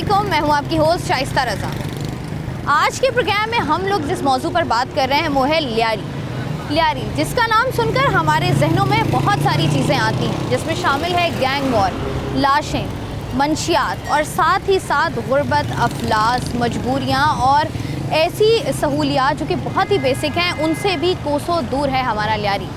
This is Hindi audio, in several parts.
वालेकुम, मैं हूं आपकी होस्ट शाइस्ता रज़ा। आज के प्रोग्राम में हम लोग जिस मौजू पर बात कर रहे हैं वो है लियारी, जिसका नाम सुनकर हमारे जहनों में बहुत सारी चीज़ें आती हैं, जिसमें शामिल है गैंग वॉर, लाशें, मंशियात और साथ ही साथ गुर्बत, अफलास, मजबूरियाँ और ऐसी सहूलियात जो कि बहुत ही बेसिक हैं, उनसे भी कोसों दूर है हमारा लियारी।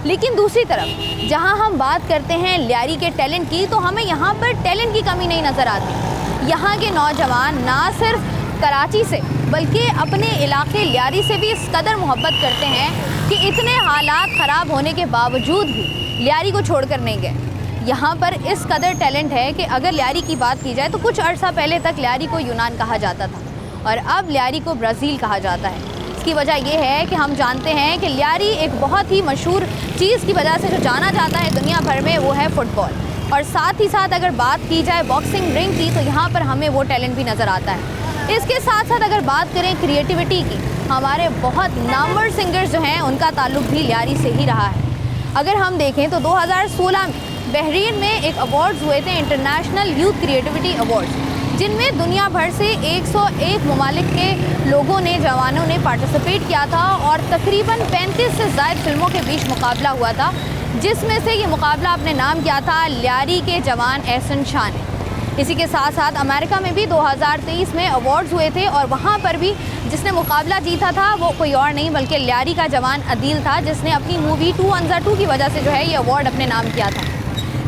लेकिन दूसरी तरफ जहां हम बात करते हैं लियारी के टैलेंट की, तो हमें यहाँ पर टैलेंट की कमी नहीं नज़र आती। यहाँ के नौजवान ना सिर्फ कराची से बल्कि अपने इलाके लियारी से भी इस कदर मोहब्बत करते हैं कि इतने हालात ख़राब होने के बावजूद भी लियारी को छोड़कर नहीं गए। यहाँ पर इस कदर टैलेंट है कि अगर लियारी की बात की जाए तो कुछ अर्सा पहले तक लियारी को यूनान कहा जाता था और अब लियारी को ब्राज़ील कहा जाता है। इसकी वजह यह है कि हम जानते हैं कि लियारी एक बहुत ही मशहूर चीज़ की वजह से जो जाना जाता है दुनिया भर में, वो है फ़ुटबॉल। और साथ ही साथ अगर बात की जाए बॉक्सिंग रिंग की, तो यहाँ पर हमें वो टैलेंट भी नज़र आता है। इसके साथ साथ अगर बात करें क्रिएटिविटी की, हमारे बहुत नामवर सिंगर्स जो हैं उनका ताल्लुक भी लियारी से ही रहा है। अगर हम देखें तो 2016 में बहरीन में एक अवार्ड्स हुए थे, इंटरनेशनल यूथ क्रिएटिविटी अवार्ड्स, जिनमें दुनिया भर से 101 ममालिक के लोगों ने, जवानों ने पार्टिसिपेट किया था और तकरीबन 35 से ज़ायद फिल्मों के बीच मुकाबला हुआ था, जिसमें से ये मुकाबला आपने नाम किया था लियारी के जवान एहसन शाह ने। इसी के साथ साथ अमेरिका में भी 2023 में अवार्ड्स हुए थे और वहाँ पर भी जिसने मुकाबला जीता था वो कोई और नहीं बल्कि लियारी का जवान अदील था, जिसने अपनी मूवी 2 अंज़ा 2 की वजह से जो है ये अवार्ड अपने नाम किया था।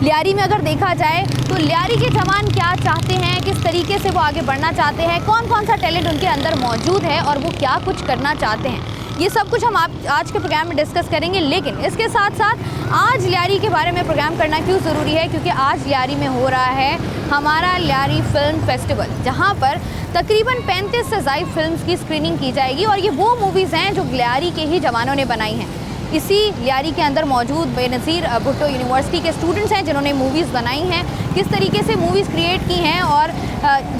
लियारी में अगर देखा जाए तो लियारी के जवान क्या चाहते हैं, किस तरीके से वो आगे बढ़ना चाहते हैं, कौन कौन सा टैलेंट उनके अंदर मौजूद है और वो क्या कुछ करना चाहते हैं, ये सब कुछ हम आज के प्रोग्राम में डिस्कस करेंगे। लेकिन इसके साथ साथ आज लियारी के बारे में प्रोग्राम करना क्यों ज़रूरी है, क्योंकि आज लियारी में हो रहा है हमारा लियारी फ़िल्म फेस्टिवल, जहाँ पर तकरीबन 35 से ज़ायद फिल्म्स की स्क्रीनिंग की जाएगी और ये वो मूवीज़ हैं जो लियारी के ही जवानों ने बनाई हैं। इसी लियारी के अंदर मौजूद बेनज़ीर भुट्टो यूनिवर्सिटी के स्टूडेंट्स हैं जिन्होंने मूवीज़ बनाई हैं, किस तरीके से मूवीज़ क्रिएट की हैं और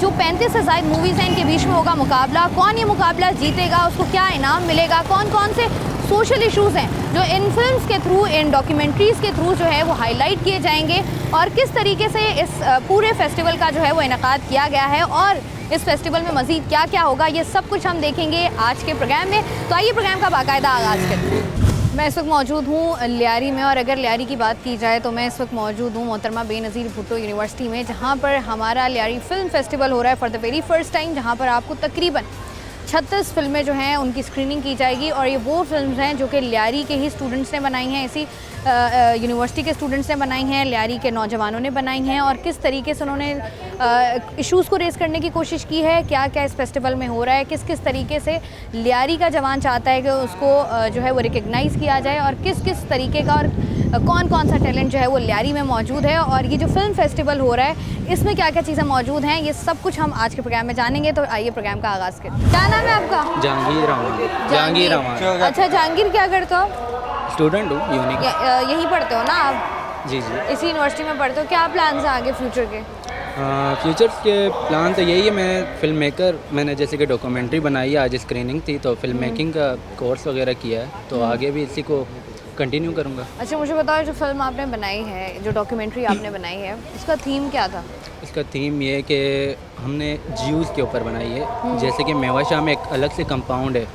जो 35 से ज़ायद मूवीज़ हैं इनके बीच में होगा मुकाबला, कौन ये मुकाबला जीतेगा, उसको क्या इनाम मिलेगा, कौन कौन से सोशल इश्यूज़ हैं जो इन फिल्म्स के थ्रू, इन डॉक्यूमेंट्रीज़ के थ्रू जो है वो हाईलाइट किए जाएंगे और किस तरीके से इस पूरे फेस्टिवल का जो है वो इनेकाद किया गया है और इस फेस्टिवल में मज़ीद क्या क्या होगा, ये सब कुछ हम देखेंगे आज के प्रोग्राम में। तो आइए प्रोग्राम का बाकायदा आगाज़ करते हैं। मैं इस वक्त मौजूद हूँ लियारी में और अगर लियारी की बात की जाए तो मैं इस वक्त मौजूद हूँ मोहतरमा बेनज़ीर भुट्टो यूनिवर्सिटी में, जहाँ पर हमारा लियारी फ़िल्म फेस्टिवल हो रहा है for the very first time, जहाँ पर आपको तकरीबन 36 फिल्में जो हैं उनकी स्क्रीनिंग की जाएगी और ये वो फिल्म्स हैं जो कि लियारी के ही स्टूडेंट्स ने बनाई हैं, इसी यूनिवर्सिटी के स्टूडेंट्स ने बनाई हैं, लियारी के नौजवानों ने बनाई हैं और किस तरीके से उन्होंने इश्यूज़ को रेस करने की कोशिश की है, क्या क्या इस फेस्टिवल में हो रहा है, किस किस तरीके से लियारी का जवान चाहता है कि उसको जो है वो रिकग्नाइज़ किया जाए और किस किस तरीके का और कौन कौन सा टैलेंट जो है वो लियारी में मौजूद है और ये जो फिल्म फेस्टिवल हो रहा है इसमें क्या क्या चीज़ें मौजूद हैं, ये सब कुछ हम आज के प्रोग्राम में जानेंगे। तो आइए प्रोग्राम का आगाज़ करें। क्या नाम है आपका? जहांगीर रहमान। अच्छा जहांगीर, क्या करते हो आप? स्टूडेंट हूँ यूनिक। यहीं पढ़ते हो ना आप? जी जी। इसी यूनिवर्सिटी में पढ़ते हो। क्या प्लान्स हैं आगे फ्यूचर के? फ्यूचर के प्लान तो यही है, मैं फ़िल्म मेकर, मैंने जैसे कि डॉक्यूमेंट्री बनाई है, आज स्क्रीनिंग थी तो फिल्म मेकिंग का कोर्स वगैरह किया है, तो आगे भी इसी को कंटिन्यू करूँगा। अच्छा मुझे बताओ, जो फिल्म आपने बनाई है, जो डॉक्यूमेंट्री आपने बनाई है, इसका थीम क्या था? इसका थीम ये है कि हमने ज्यूज़ के ऊपर बनाई है। जैसे कि मेवाशाह में एक अलग से कंपाउंड है,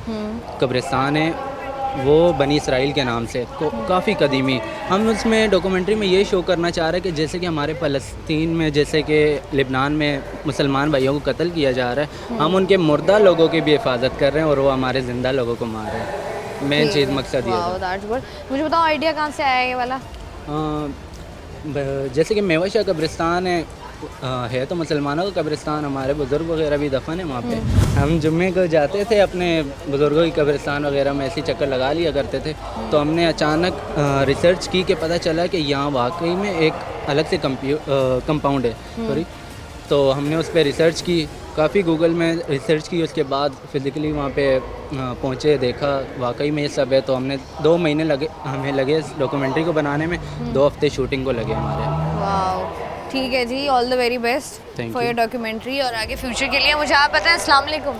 कब्रिस्तान है, वो बनी इसराइल के नाम से, काफ़ी कदीमी। हम उसमें डॉक्यूमेंट्री में ये शो करना चाह रहे हैं कि जैसे कि हमारे फ़लस्तीन में, जैसे कि लिबनान में मुसलमान भाइयों को कत्ल किया जा रहा है, हम उनके मुर्दा लोगों की भी हिफाजत कर रहे हैं और वो हमारे ज़िंदा लोगों को मार रहे हैं। मेन चीज़ मकसद ये है। मुझे बताओ आइडिया कहाँ से आया ये वाला? जैसे कि मेवाशाह कब्रिस्तान है तो मुसलमानों का कब्रिस्तान, हमारे बुज़ुर्ग वगैरह भी दफन है वहाँ पे। हम जुम्मे को जाते थे अपने बुज़ुर्गों की कब्रिस्तान वगैरह में, ऐसे चक्कर लगा लिया करते थे। तो हमने अचानक रिसर्च की कि पता चला कि यहाँ वाकई में एक अलग से कंपाउंड है, सॉरी। तो हमने उस पर रिसर्च की, काफ़ी गूगल में रिसर्च की, उसके बाद फिज़िकली वहाँ पे पहुँचे, देखा वाकई में ये सब है। तो हमने 2 महीने हमें लगे इस डॉक्यूमेंट्री को बनाने में, 2 हफ्ते शूटिंग को लगे हमारे। वाह, ठीक है जी, all the very best for your documentary और आगे फ्यूचर के लिए। मुझे आप बताएं, अस्सलाम वालेकुम,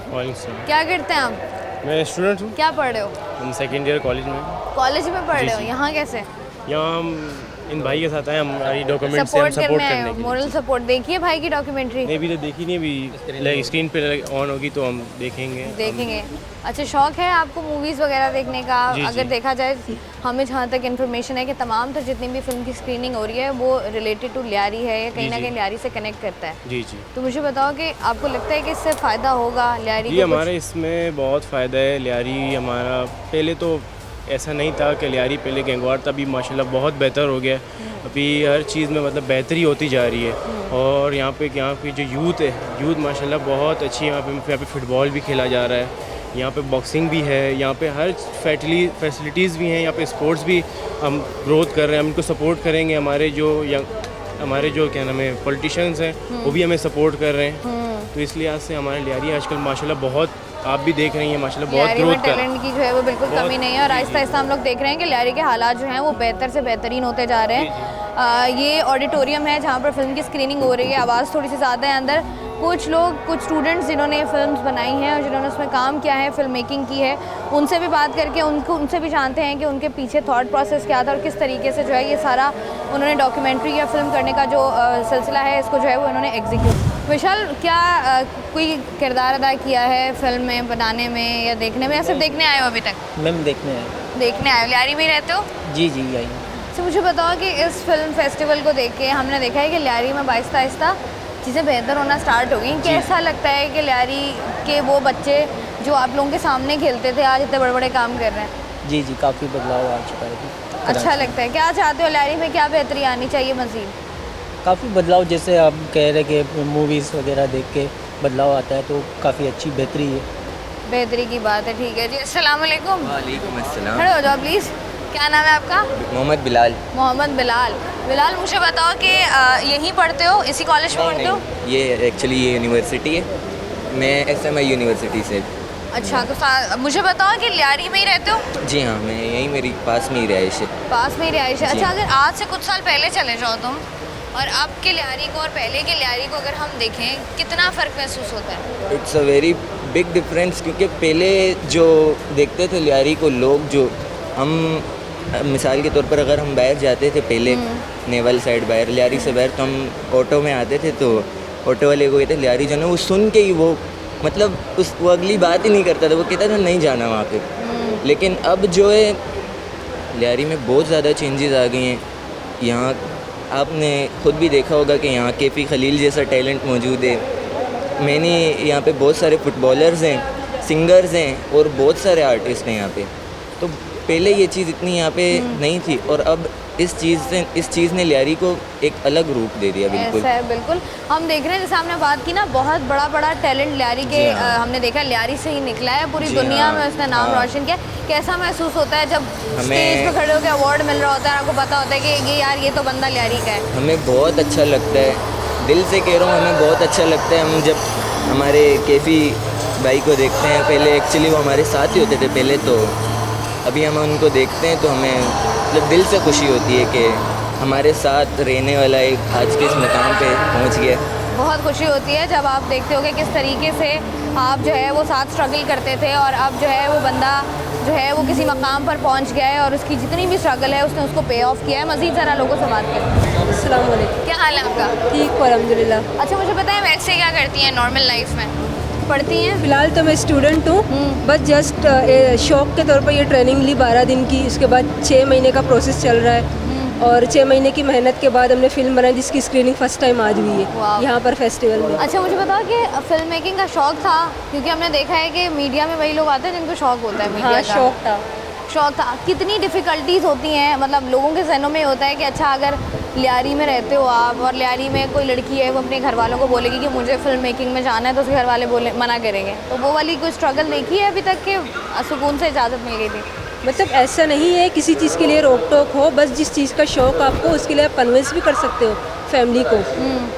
क्या करते हैं आप? मैं स्टूडेंट हूँ। क्या पढ़ रहे हो? हम सेकेंड ईयर कॉलेज में। कॉलेज में पढ़ रहे हो? यहाँ कैसे? यहाँ हम इन भाई के साथ आए हमारी डॉक्यूमेंट से हम सपोर्ट सपोर्ट करने करने आए के लिए। Moral support. देखिए भाई की डॉक्यूमेंट्री नहीं, अभी तो देखी नहीं, अभी स्क्रीन पे ऑन होगी तो हम देखेंगे। देखेंगे। अच्छा, शौक है आपको मूवीज़ वगैरह देखने का? जी, अगर जी। देखा जाए, हमें जहाँ तक इन्फॉर्मेशन है कि तमाम तो जितनी भी फिल्म की स्क्रीनिंग हो रही है वो रिलेटेड टू लियारी है या कहीं जी, ना जी। कहीं लियारी से कनेक्ट करता है। जी जी तो मुझे बताओ कि आपको लगता है कि इससे फ़ायदा होगा लियारी जी, को कुछ? हमारे इसमें बहुत फ़ायदा है। लियारी हमारा पहले तो ऐसा नहीं था कि लियारी पहले गंगवार था, अभी माशाल्लाह बहुत बेहतर हो गया है। अभी हर चीज़ में मतलब बेहतरी होती जा रही है। और यहाँ पे जो यूथ है, यूथ माशाल्लाह बहुत अच्छी है। यहाँ पे फुटबॉल भी खेला जा रहा है, यहाँ पे बॉक्सिंग भी है, यहाँ पे हर फैसिलिटीज़ भी हैं, यहाँ पे स्पोर्ट्स भी हम ग्रोथ कर रहे हैं। हम इनको सपोर्ट करेंगे। हमारे जो क्या नाम है पॉलिटिशियंस हैं वो भी हमें सपोर्ट कर रहे हैं। तो इसलिए आज से हमारे लियारी आजकल माशाल्लाह बहुत, आप भी देख रही हैं माशाल्लाह बहुत लियारी में ग्रोथ कर। टैलेंट की जो है वो बिल्कुल बहुत- कमी नहीं है और जी, आहिस्ता आहिस्ता हम लोग देख रहे हैं कि लियारी के हालात जो हैं वो बेहतर से बेहतरीन होते जा रहे हैं। ये ऑडिटोरियम है जहाँ पर फिल्म की स्क्रीनिंग हो रही है। आवाज़ थोड़ी सी ज़्यादा है अंदर। कुछ लोग, कुछ स्टूडेंट्स जिन्होंने ये फिल्म्स बनाई हैं और जिन्होंने उसमें काम किया है, फिल्म मेकिंग की है, उनसे भी बात करके उनसे भी जानते हैं कि उनके पीछे थॉट प्रोसेस क्या था और किस तरीके से जो है ये सारा उन्होंने डॉक्यूमेंट्री या फिल्म करने का जो सिलसिला है इसको जो है वो उन्होंने एग्जीक्यूट। विशाल, क्या कोई किरदार अदा किया है फिल्म में बनाने में या देखने में, या सिर्फ देखने आए हो अभी तक? मैम देखने आए। देखने आए हो। लियारी में ही रहते हो? जी जी आई। तो मुझे बताओ कि इस फिल्म फेस्टिवल को देख के हमने देखा है कि लियारी में आहिस्ता आहिस्ता चीज़ें बेहतर होना स्टार्ट हो गई। कैसा लगता है कि लियारी के वो बच्चे जो आप लोगों के सामने खेलते थे आज इतने बड़े बड़े काम कर रहे हैं? जी जी काफ़ी बदलाव आ चुका है। अच्छा लगता है। क्या चाहते हो लियारी में, क्या बेहतरी आनी चाहिए मज़ीद? काफ़ी बदलाव, जैसे आप कह रहे कि मूवीज़ वगैरह देख के बदलाव आता है तो काफ़ी अच्छी बेहतरी है। बेहतरी की बात है। ठीक है जी, अस्सलाम वालेकुम। वालेकुम अस्सलाम। खड़े हो जाओ प्लीज़। क्या नाम है आपका? मोहम्मद बिलाल। मोहम्मद बिलाल। बिलाल, मुझे बताओ कि यहीं पढ़ते हो, इसी कॉलेज में पढ़ते हो? ये एक्चुअली ये यूनिवर्सिटी है, मैं SMI यूनिवर्सिटी से। अच्छा, तो मुझे बताओ कि लियारी में ही रहते हो? जी हाँ, मैं यहीं, मेरी पास में ही रहाइश है। पास में ही रिहाइश है। जी। अच्छा, अगर आज से कुछ साल पहले चले जाओ तुम और अब के लियारी को और पहले के लियारी को अगर हम देखें, कितना फ़र्क महसूस होता है? It's a very big difference, क्योंकि पहले जो देखते थे लियारी को लोग, जो हम मिसाल के तौर पर अगर हम बाहर जाते थे पहले, नेवल साइड बाहर, लियारी से बाहर, तो हम ऑटो में आते थे तो ऑटो वाले को कहते लियारी जो ना, वो सुन के ही वो मतलब वो अगली बात ही नहीं करता था, वो कहता था नहीं जाना वहाँ पे। लेकिन अब जो है लियारी में बहुत ज़्यादा चेंजेस आ गई हैं। यहाँ आपने खुद भी देखा होगा कि यहाँ केफी खलील जैसा टैलेंट मौजूद है। मैंने यहाँ पे बहुत सारे फुटबॉलर्स हैं, सिंगर्स हैं और बहुत सारे आर्टिस्ट हैं यहाँ पे। तो पहले ये चीज़ इतनी यहाँ पे नहीं थी और अब इस चीज़ ने लियारी को एक अलग रूप दे दिया। बिल्कुल ऐसा है, बिल्कुल। हम देख रहे हैं, जैसे हमने बात की ना, बहुत बड़ा बड़ा टैलेंट लियारी के जी हाँ। हमने देखा लियारी से ही निकला है, पूरी जी दुनिया हाँ, में उसने नाम हाँ। रोशन किया। कैसा महसूस होता है जब हमें- स्टेज पे खड़े होकर अवार्ड मिल रहा होता है, आपको पता होता है कि ये यार ये तो बंदा लियारी का है? हमें बहुत अच्छा लगता है, दिल से कह रहा हूँ, हमें बहुत अच्छा लगता है। हम जब हमारे केफी भाई को देखते हैं, पहले एक्चुअली वो हमारे साथ ही होते थे पहले, तो अभी हम उनको देखते हैं तो हमें मतलब दिल से खुशी होती है कि हमारे साथ रहने वाला एक आज के इस मुकाम पे पहुंच गया। बहुत खुशी होती है जब आप देखते हो कि किस तरीके से आप जो है वो साथ स्ट्रगल करते थे और अब जो है वो बंदा जो है वो किसी मकाम पर पहुंच गया है और उसकी जितनी भी स्ट्रगल है उसने उसको पे ऑफ किया है। मज़ीद ज़रा लोगों से बात करें। अस्सलाम वालेकुम। क्या हाल है आपका? ठीक हो अल्हम्दुलिल्लाह। अच्छा, मुझे पता है वैसे क्या करती हैं नॉर्मल लाइफ में? पढ़ती हैं? फ़िलहाल तो मैं स्टूडेंट हूँ, बस जस्ट शौक के तौर पर ये ट्रेनिंग ली 12 दिन की। उसके बाद 6 महीने का प्रोसेस चल रहा है और 6 महीने की मेहनत के बाद हमने फ़िल्म बनाई जिसकी स्क्रीनिंग फ़र्स्ट टाइम आज हुई वाह। है यहाँ पर फेस्टिवल में। अच्छा, मुझे बताओ कि फिल्म मेकिंग का शौक था, क्योंकि हमने देखा है कि मीडिया में वही लोग आते हैं जिनको शौक होता है मीडिया हाँ, का। शौक था। कितनी डिफ़िकल्टीज़ होती हैं, मतलब लोगों के जहनों में होता है कि अच्छा अगर लियारी में रहते हो आप और लियारी में कोई लड़की है, वो अपने घर वालों को बोलेगी कि मुझे फिल्म मेकिंग में जाना है, तो उसके घर वाले मना करेंगे, तो वो वाली कोई स्ट्रगल देखी है अभी तक कि सुकून से इजाज़त मिल गई थी? मतलब ऐसा नहीं है किसी चीज़ के लिए रोक टोक हो, बस जिस चीज़ का शौक़ आपको उसके लिए आप कन्विंस भी कर सकते हो। फैमिली को,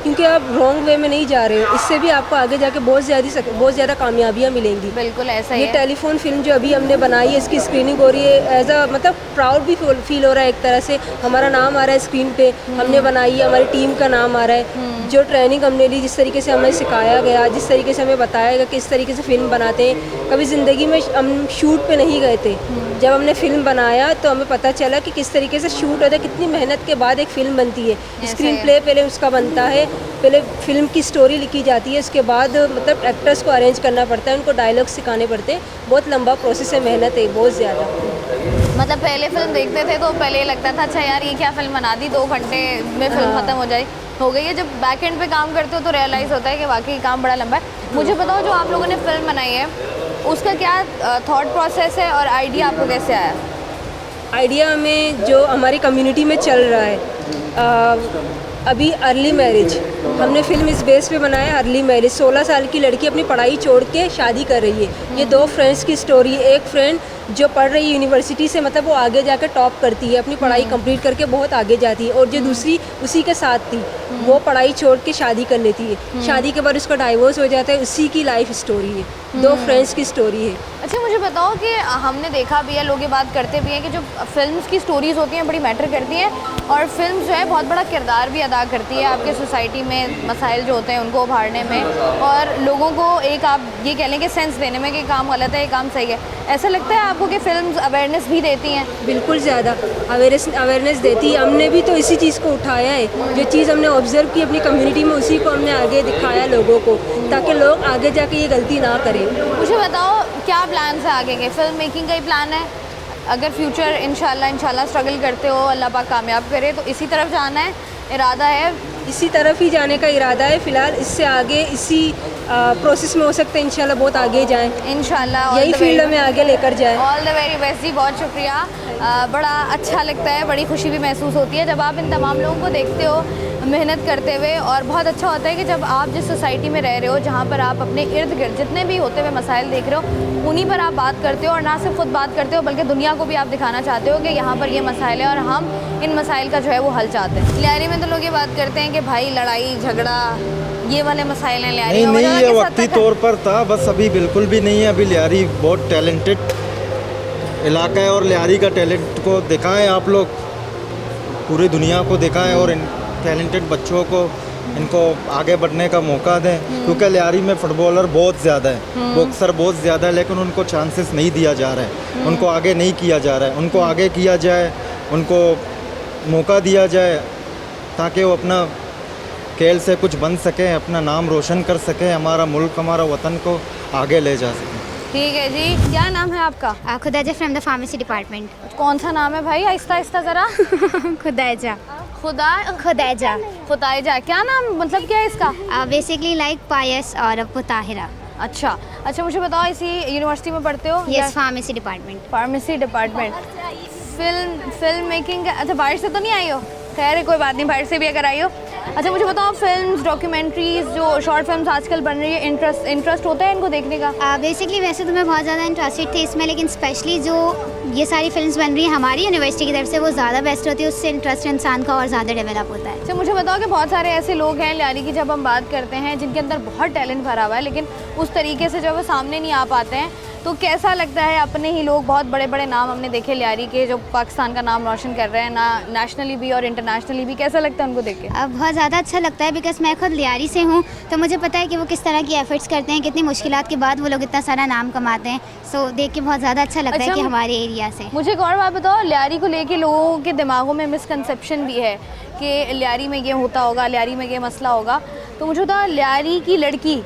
क्योंकि आप रॉन्ग वे में नहीं जा रहे हो। इससे भी आपको आगे जाके बहुत ज़्यादा कामयाबियाँ मिलेंगी। बिल्कुल ऐसा ही ये है। टेलीफोन फिल्म जो अभी हमने बनाई है, इसकी स्क्रीनिंग हो रही है, एज अ मतलब प्राउड भी फील हो रहा है। एक तरह से हमारा नाम आ रहा है स्क्रीन पे, हमने बनाई है, हमारी टीम का नाम आ रहा है। जो ट्रेनिंग हमने ली, जिस तरीके से हमें सिखाया गया, जिस तरीके से हमें बताया गया कि इस तरीके से फिल्म बनाते हैं। कभी ज़िंदगी में हम शूट पे नहीं गए थे, जब हमने फिल्म बनाया तो हमें पता चला कि किस तरीके से शूट होता है, कितनी मेहनत के बाद एक फ़िल्म बनती है। स्क्रीन प्ले पहले उसका बनता है, पहले फिल्म की स्टोरी लिखी जाती है, उसके बाद मतलब एक्टर्स को अरेंज करना पड़ता है, उनको डायलॉग सिखाने पड़ते हैं। बहुत लंबा प्रोसेस है, मेहनत है बहुत ज़्यादा। मतलब पहले फिल्म देखते थे तो पहले लगता था अच्छा यार ये क्या फिल्म बना दी, 2 घंटे में फिल्म खत्म हो गई है। जब बैक एंड पे काम करते हो तो रियलाइज़ होता है कि वाकई काम बड़ा लंबा है। मुझे बताओ, जो आप लोगों ने फिल्म बनाई है उसका क्या थॉट प्रोसेस है और आइडिया आपको कैसे आया? आइडिया हमें जो हमारी कम्युनिटी में चल रहा है, अभी अर्ली मैरिज, हमने फिल्म इस बेस पे बनाया है। अर्ली मैरिज, 16 साल की लड़की अपनी पढ़ाई छोड़ के शादी कर रही है। ये 2 फ्रेंड्स की स्टोरी है। एक फ्रेंड जो पढ़ रही है यूनिवर्सिटी से, मतलब वो आगे जाकर टॉप करती है, अपनी पढ़ाई कंप्लीट करके बहुत आगे जाती है, और जो दूसरी उसी के साथ थी, वो पढ़ाई छोड़ के शादी कर लेती है। शादी के बाद उसका डाइवोर्स हो जाता है। उसी की लाइफ स्टोरी है, 2 फ्रेंड्स की स्टोरी है। अच्छा, मुझे बताओ कि हमने देखा भी है, लोग ये बात करते भी हैं कि जो फिल्म्स की स्टोरीज़ होती हैं बड़ी मैटर करती हैं, और फिल्म जो है बहुत बड़ा किरदार भी अदा करती है आपके सोसाइटी में मसाइल जो होते हैं उनको उभारने में, और लोगों को एक आप ये कह लें कि सेंस देने में कि काम गलत है, ये काम सही है। ऐसा लगता है आपको कि फिल्म्स अवेयरनेस भी देती हैं? बिल्कुल ज़्यादा अवेयरनेस देती है। हमने भी तो इसी चीज़ को उठाया है, जो चीज़ हमने ऑब्जर्व की अपनी कम्युनिटी में, उसी को हमने आगे दिखाया लोगों को, ताकि लोग आगे जाके ये गलती ना करें। मुझे बताओ, क्या प्लान है आगे के? फिल्म मेकिंग का ही प्लान है? अगर फ्यूचर इंशाल्लाह स्ट्रगल करते हो, अल्लाह पाक कामयाब करे, तो इसी तरफ जाना है, इरादा है? इसी तरफ ही जाने का इरादा है फ़िलहाल। इससे आगे इसी प्रोसेस में हो सकता है इंशाल्लाह बहुत आगे जाएं, इंशाल्लाह यही फील्ड में आगे लेकर जाएं। ऑल द वेरी बेस्ट जी, बहुत शुक्रिया। बड़ा अच्छा लगता है, बड़ी खुशी भी महसूस होती है जब आप इन तमाम लोगों को देखते हो मेहनत करते हुए, और बहुत अच्छा होता है कि जब आप जिस सोसाइटी में रह रहे हो, जहाँ पर आप अपने इर्द गिर्द जितने भी होते हुए मसाइल देख रहे हो, उन्हीं पर आप बात करते हो, और ना सिर्फ खुद बात करते हो बल्कि दुनिया को भी आप दिखाना चाहते हो कि यहाँ पर ये मसाइल है और हम इन मसाइल का जो है वो हल चाहते हैं। लियारी में तो लोग ये बात करते हैं कि भाई लड़ाई झगड़ा ये वाले मसाइल हैं लियारी में। नहीं, ये वक्ती तौर पर था, बस अभी बिल्कुल भी नहीं है। अभी लियारी बहुत टैलेंटेड इलाका है, और लियारी का टैलेंट को दिखाएं आप लोग, पूरी दुनिया को दिखाएं, और इन टैलेंटेड बच्चों को इनको आगे बढ़ने का मौका दें, क्योंकि लियारी में फुटबॉलर बहुत ज़्यादा है, बॉक्सर बहुत ज़्यादा है, लेकिन उनको चांसेस नहीं दिया जा रहा है, उनको आगे नहीं किया जा रहा है। उनको आगे किया जाए, उनको मौका दिया जाए, ताकि वो अपना खेल से कुछ बन सकें, अपना नाम रोशन कर सकें, हमारा मुल्क, हमारा वतन को आगे ले जा सकें। ठीक है जी, क्या नाम है आपका? खुदाजा फ्रॉम द फार्मेसी डिपार्टमेंट। कौन सा नाम है भाई? आहिस्ता आहिस्ता ज़रा। खुदाजा। खुदाइजा। खुदाइजा, क्या नाम, मतलब क्या है इसका? बेसिकली लाइक पायस और पुताहिरा। अच्छा, मुझे बताओ, इसी यूनिवर्सिटी में पढ़ते हो? Yes, pharmacy department. Pharmacy department. Film making. अच्छा, बाहर से तो नहीं आई हो? खैर कोई बात नहीं, बाहर से भी अगर आई हो। अच्छा, मुझे बताओ, फिल्म्स, डॉक्यूमेंट्रीज, जो शॉर्ट फिल्म्स आजकल बन रही है, इंटरेस्ट होता है इनको देखने का? बेसिकली वैसे तो मैं बहुत ज़्यादा इंटरेस्टेड थी इसमें, लेकिन स्पेशली जो ये सारी फिल्म्स बन रही है हमारी यूनिवर्सिटी की तरफ से, वो ज़्यादा बेस्ट होती है, उससे इंटरेस्ट इंसान का और ज़्यादा डेवलप होता है। अच्छा, मुझे बताओ कि बहुत सारे ऐसे लोग हैं लियारी की, जब हम बात करते हैं, जिनके अंदर बहुत टैलेंट भरा हुआ है, लेकिन उस तरीके से जब वो सामने नहीं आ पाते हैं, तो कैसा लगता है? अपने ही लोग, बहुत बड़े बड़े नाम हमने देखे लियारी के, जो पाकिस्तान का नाम रोशन कर रहे हैं, ना नेशनली भी और इंटरनेशनली भी, कैसा लगता है उनको देख के? बहुत ज़्यादा अच्छा लगता है, बिकॉज मैं खुद लियारी से हूँ, तो मुझे पता है कि वो किस तरह की एफर्ट्स करते हैं, कितनी मुश्किलात के बाद वो लोग इतना सारा नाम कमाते हैं। सो देख के बहुत ज़्यादा अच्छा लगता है कि हमारे एरिया से। मुझे एक और बात बताओ, लियारी को लेके लोगों के दिमागों में मिसकंसेप्शन भी है कि लियारी में ये होता होगा, लियारी में ये मसला होगा, तो मुझे बताओ, लियारी की लड़की